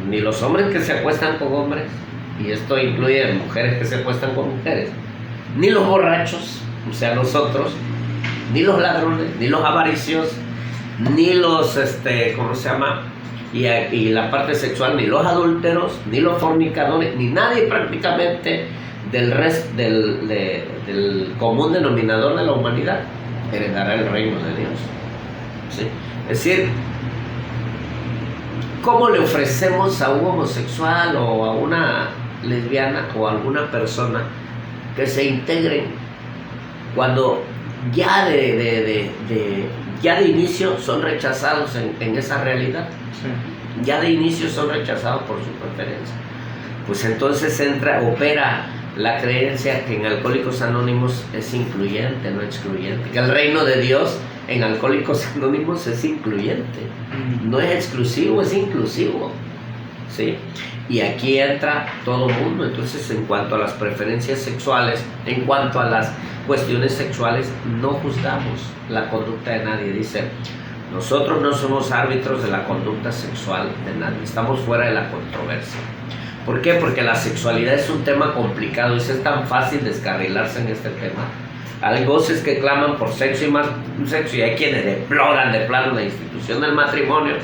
ni los hombres que se acuestan con hombres, y esto incluye mujeres que se acuestan con mujeres, ni los borrachos, o sea nosotros, ni los ladrones, ni los avariciosos, ni los y la parte sexual, ni los adúlteros, ni los fornicadores, ni nadie prácticamente del común denominador de la humanidad heredará el reino de Dios, ¿sí? Es decir, ¿cómo le ofrecemos a un homosexual o a una lesbiana o a alguna persona que se integren cuando ya de inicio son rechazados en esa realidad? Sí. Ya de inicio son rechazados por su preferencia. Pues entonces opera la creencia que en Alcohólicos Anónimos es incluyente, no excluyente. Que el reino de Dios en Alcohólicos Anónimos es incluyente. No es exclusivo, es inclusivo, ¿sí? Y aquí entra todo mundo. Entonces, en cuanto a las preferencias sexuales, en cuanto a las cuestiones sexuales, no juzgamos la conducta de nadie. Dice, nosotros no somos árbitros de la conducta sexual de nadie. Estamos fuera de la controversia. ¿Por qué? Porque la sexualidad es un tema complicado y es tan fácil descarrilarse en este tema. Hay voces que claman por sexo y más sexo, y hay quienes deploran de plano la institución del matrimonio.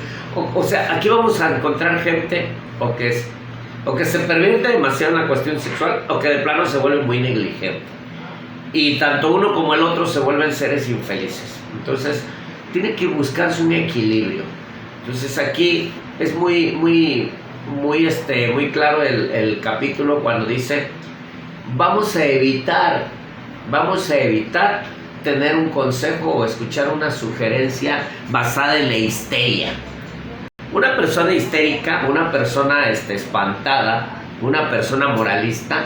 O sea, aquí vamos a encontrar gente o que se pervierte demasiado en la cuestión sexual, o que de plano se vuelve muy negligente. Y tanto uno como el otro se vuelven seres infelices. Entonces, tiene que buscarse un equilibrio. Entonces, aquí es muy claro el capítulo cuando dice, vamos a evitar tener un consejo o escuchar una sugerencia basada en la histeria. Una persona histérica, una persona espantada, una persona moralista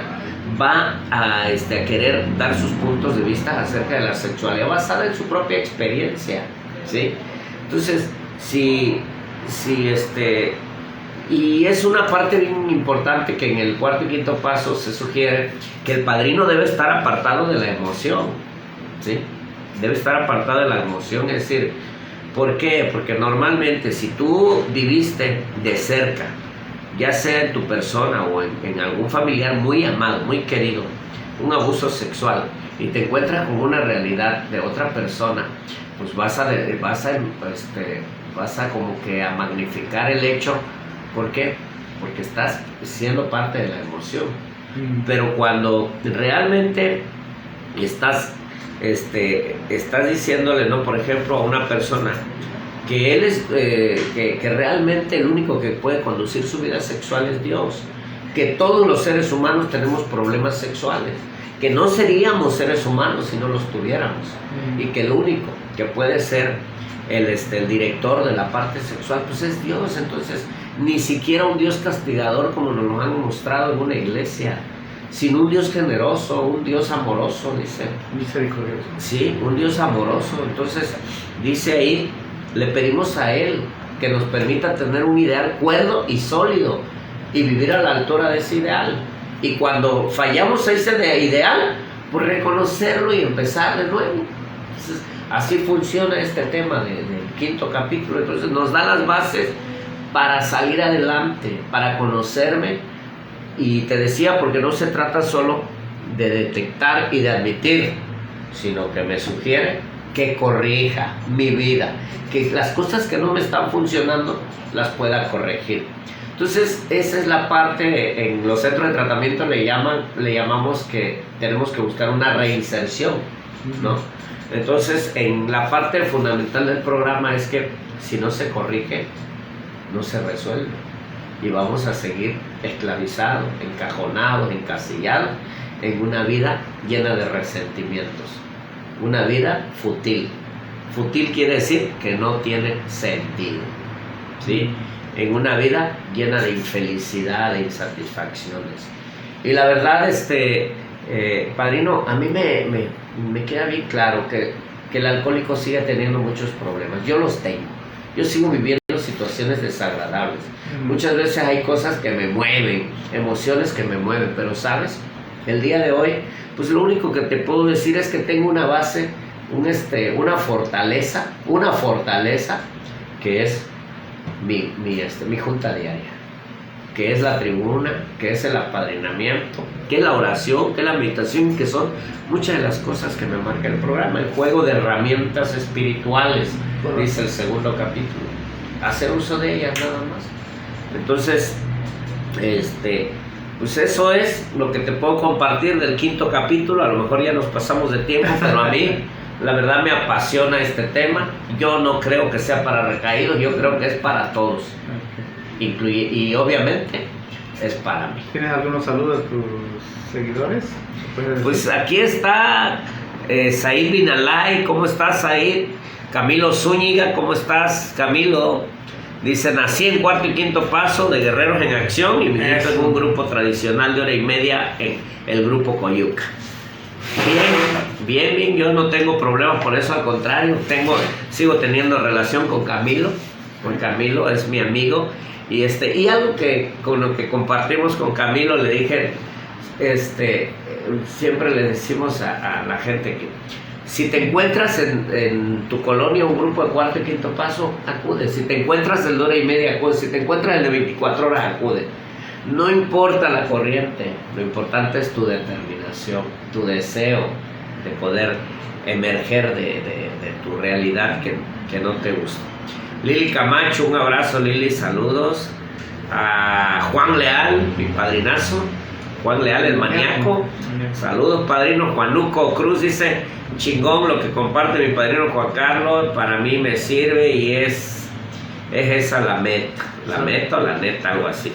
va a querer dar sus puntos de vista acerca de la sexualidad basada en su propia experiencia, ¿sí? Entonces, Si y es una parte bien importante que en el cuarto y quinto paso se sugiere que el padrino debe estar apartado de la emoción, ¿sí? Debe estar apartado de la emoción, es decir, ¿por qué? Porque normalmente si tú viviste de cerca, ya sea en tu persona o en algún familiar muy amado, muy querido, un abuso sexual, y te encuentras con una realidad de otra persona, pues vas a como que a magnificar el hecho. ¿Por qué? Porque estás siendo parte de la emoción. Pero cuando realmente estás diciéndole, ¿no? Por ejemplo, a una persona que él es que realmente el único que puede conducir su vida sexual es Dios, que todos los seres humanos tenemos problemas sexuales, que no seríamos seres humanos si no los tuviéramos, y que el único que puede ser el director de la parte sexual pues es Dios. Entonces ni siquiera un Dios castigador como nos lo han mostrado en una iglesia, sino un Dios generoso, un Dios amoroso, dice. Misericordioso. Sí, un Dios amoroso. Entonces dice ahí, le pedimos a Él que nos permita tener un ideal cuerdo y sólido y vivir a la altura de ese ideal. Y cuando fallamos a ese ideal, pues reconocerlo y empezar de nuevo. Entonces, así funciona este tema del quinto capítulo. Entonces nos da las bases para salir adelante, para conocerme. Y te decía, porque no se trata solo de detectar y de admitir, sino que me sugiere que corrija mi vida, que las cosas que no me están funcionando las pueda corregir. Entonces esa es la parte, en los centros de tratamiento le llamamos que tenemos que buscar una reinserción, ¿no? Entonces en la parte fundamental del programa es que si no se corrige, no se resuelve. Y vamos a seguir esclavizados, encajonados, encasillados en una vida llena de resentimientos. Una vida fútil. Fútil quiere decir que no tiene sentido, ¿sí? En una vida llena de infelicidad, de insatisfacciones. Y la verdad, padrino, a mí me queda bien claro que el alcohólico sigue teniendo muchos problemas. Yo los tengo. Yo sigo viviendo situaciones desagradables. Muchas veces hay cosas que me mueven, emociones que me mueven, pero ¿sabes? El día de hoy, pues lo único que te puedo decir es que tengo una base, una fortaleza que es mi junta diaria, que es la tribuna, que es el apadrinamiento, que es la oración, que es la meditación, que son muchas de las cosas que me marca el programa, el juego de herramientas espirituales, dice el segundo capítulo, hacer uso de ellas nada más. Entonces, pues eso es lo que te puedo compartir del quinto capítulo. A lo mejor ya nos pasamos de tiempo, pero a mí la verdad me apasiona este tema. Yo no creo que sea para recaídos, yo creo que es para todos. Y obviamente es para mí. ¿Tienes algunos saludos a tus seguidores? Pues aquí está Said Binalay. ¿Cómo estás, Said? Camilo Zúñiga, ¿cómo estás, Camilo? Dice, nací en cuarto y quinto paso de Guerreros en Acción y milito en un grupo tradicional de hora y media en el grupo Coyuca. Bien, yo no tengo problemas por eso, al contrario, sigo teniendo relación con Camilo. Camilo es mi amigo y algo que con lo que compartimos con Camilo, le dije, siempre le decimos a la gente que si te encuentras en tu colonia un grupo de cuarto y quinto paso, acude. Si te encuentras el de hora y media, acude. Si te encuentras el de 24 horas, acude. No importa la corriente, lo importante es tu determinación, tu deseo de poder emerger de tu realidad que no te gusta. Lili Camacho, un abrazo, Lili, saludos. A Juan Leal, mi padrinazo, Juan Leal, el maníaco. Saludos, padrino. Juanuco Cruz dice, chingón lo que comparte mi padrino Juan Carlos, para mí me sirve y es esa la meta o la neta, algo así.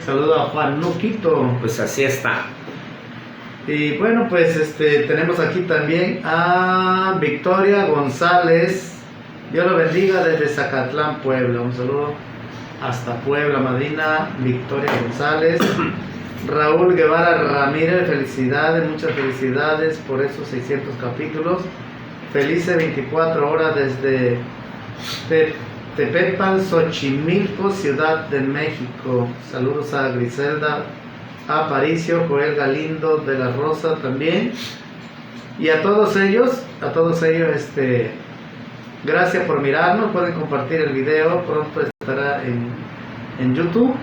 Saludos a Juan Nuquito. Pues así está. Y bueno, pues tenemos aquí también a Victoria González. Dios lo bendiga desde Zacatlán, Puebla. Un saludo hasta Puebla, Madrina Victoria González. Raúl Guevara Ramírez, felicidades, muchas felicidades por esos 600 capítulos. Felices 24 horas desde Tepepan, Xochimilco, Ciudad de México. Saludos a Griselda Aparicio, Joel Galindo de la Rosa también. Y a todos ellos, gracias por mirarnos. Pueden compartir el video, pronto estará en YouTube.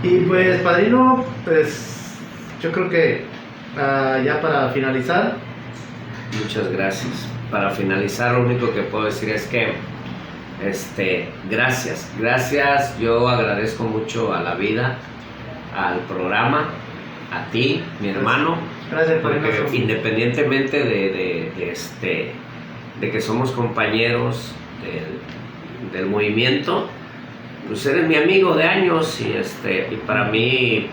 Y pues, padrino, pues yo creo que ya para finalizar. Muchas gracias. Para finalizar, lo único que puedo decir es que gracias. Yo agradezco mucho a la vida, al programa, a ti, mi hermano. Gracias por porque independientemente de que somos compañeros del movimiento, pues eres mi amigo de años y para mí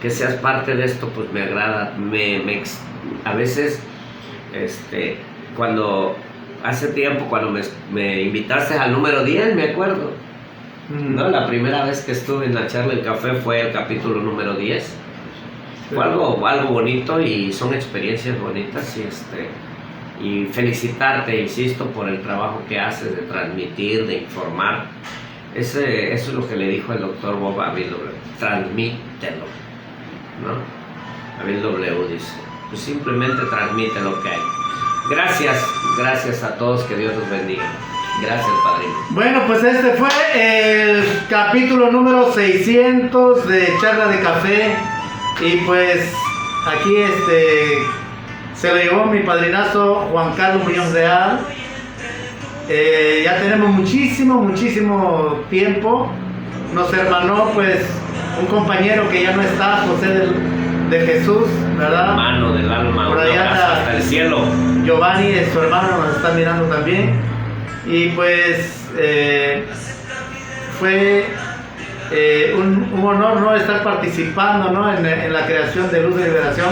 que seas parte de esto pues me agrada. A veces cuando hace tiempo cuando me invitaste al número 10, me acuerdo, ¿no? La primera vez que estuve en la charla del café fue el capítulo número 10. Fue algo bonito y son experiencias bonitas y felicitarte, insisto, por el trabao que haces de transmitir, de informar. Eso es lo que le dijo el doctor Bob a Bill W. Transmítelo, ¿no? A Bill W dice, pues simplemente transmite lo que hay. Gracias a todos, que Dios los bendiga. Gracias, padrino. Bueno, pues este fue el capítulo número 600 de Charla de Café. Y pues aquí se lo llevó mi padrinazo Juan Carlos Muñoz Real. Ya tenemos muchísimo tiempo. Nos hermanó pues un compañero que ya no está, José de Jesús, ¿verdad? Hermano del alma, por allá hasta el cielo. Giovanni, su hermano, nos está mirando también. Y pues fue un honor, ¿no?, estar participando, ¿no?, en la creación de Luz de Liberación.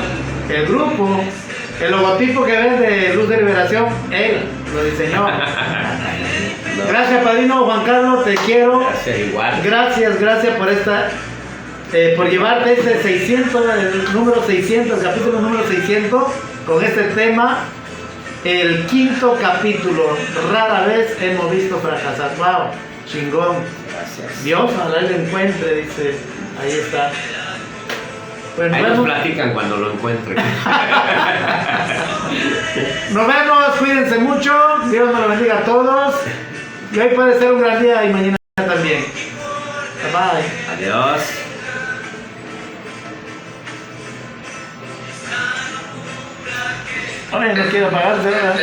El grupo, el logotipo que ven de Luz de Liberación, él lo diseñó. Gracias, padrino Juan Carlos, te quiero. Gracias, igual. Gracias por llevarte este 600, el número 600, el capítulo número 600, con este tema, el quinto capítulo. Rara vez hemos visto fracasar. Wow, chingón. Gracias. Dios, ojalá lo encuentre, dice. Ahí está. Pues ahí nos platican cuando lo encuentren. Nos vemos, cuídense mucho. Dios nos lo bendiga a todos. Y hoy puede ser un gran día y mañana también. Bye. Adiós. Oye, no quiero apagarse, ¿verdad?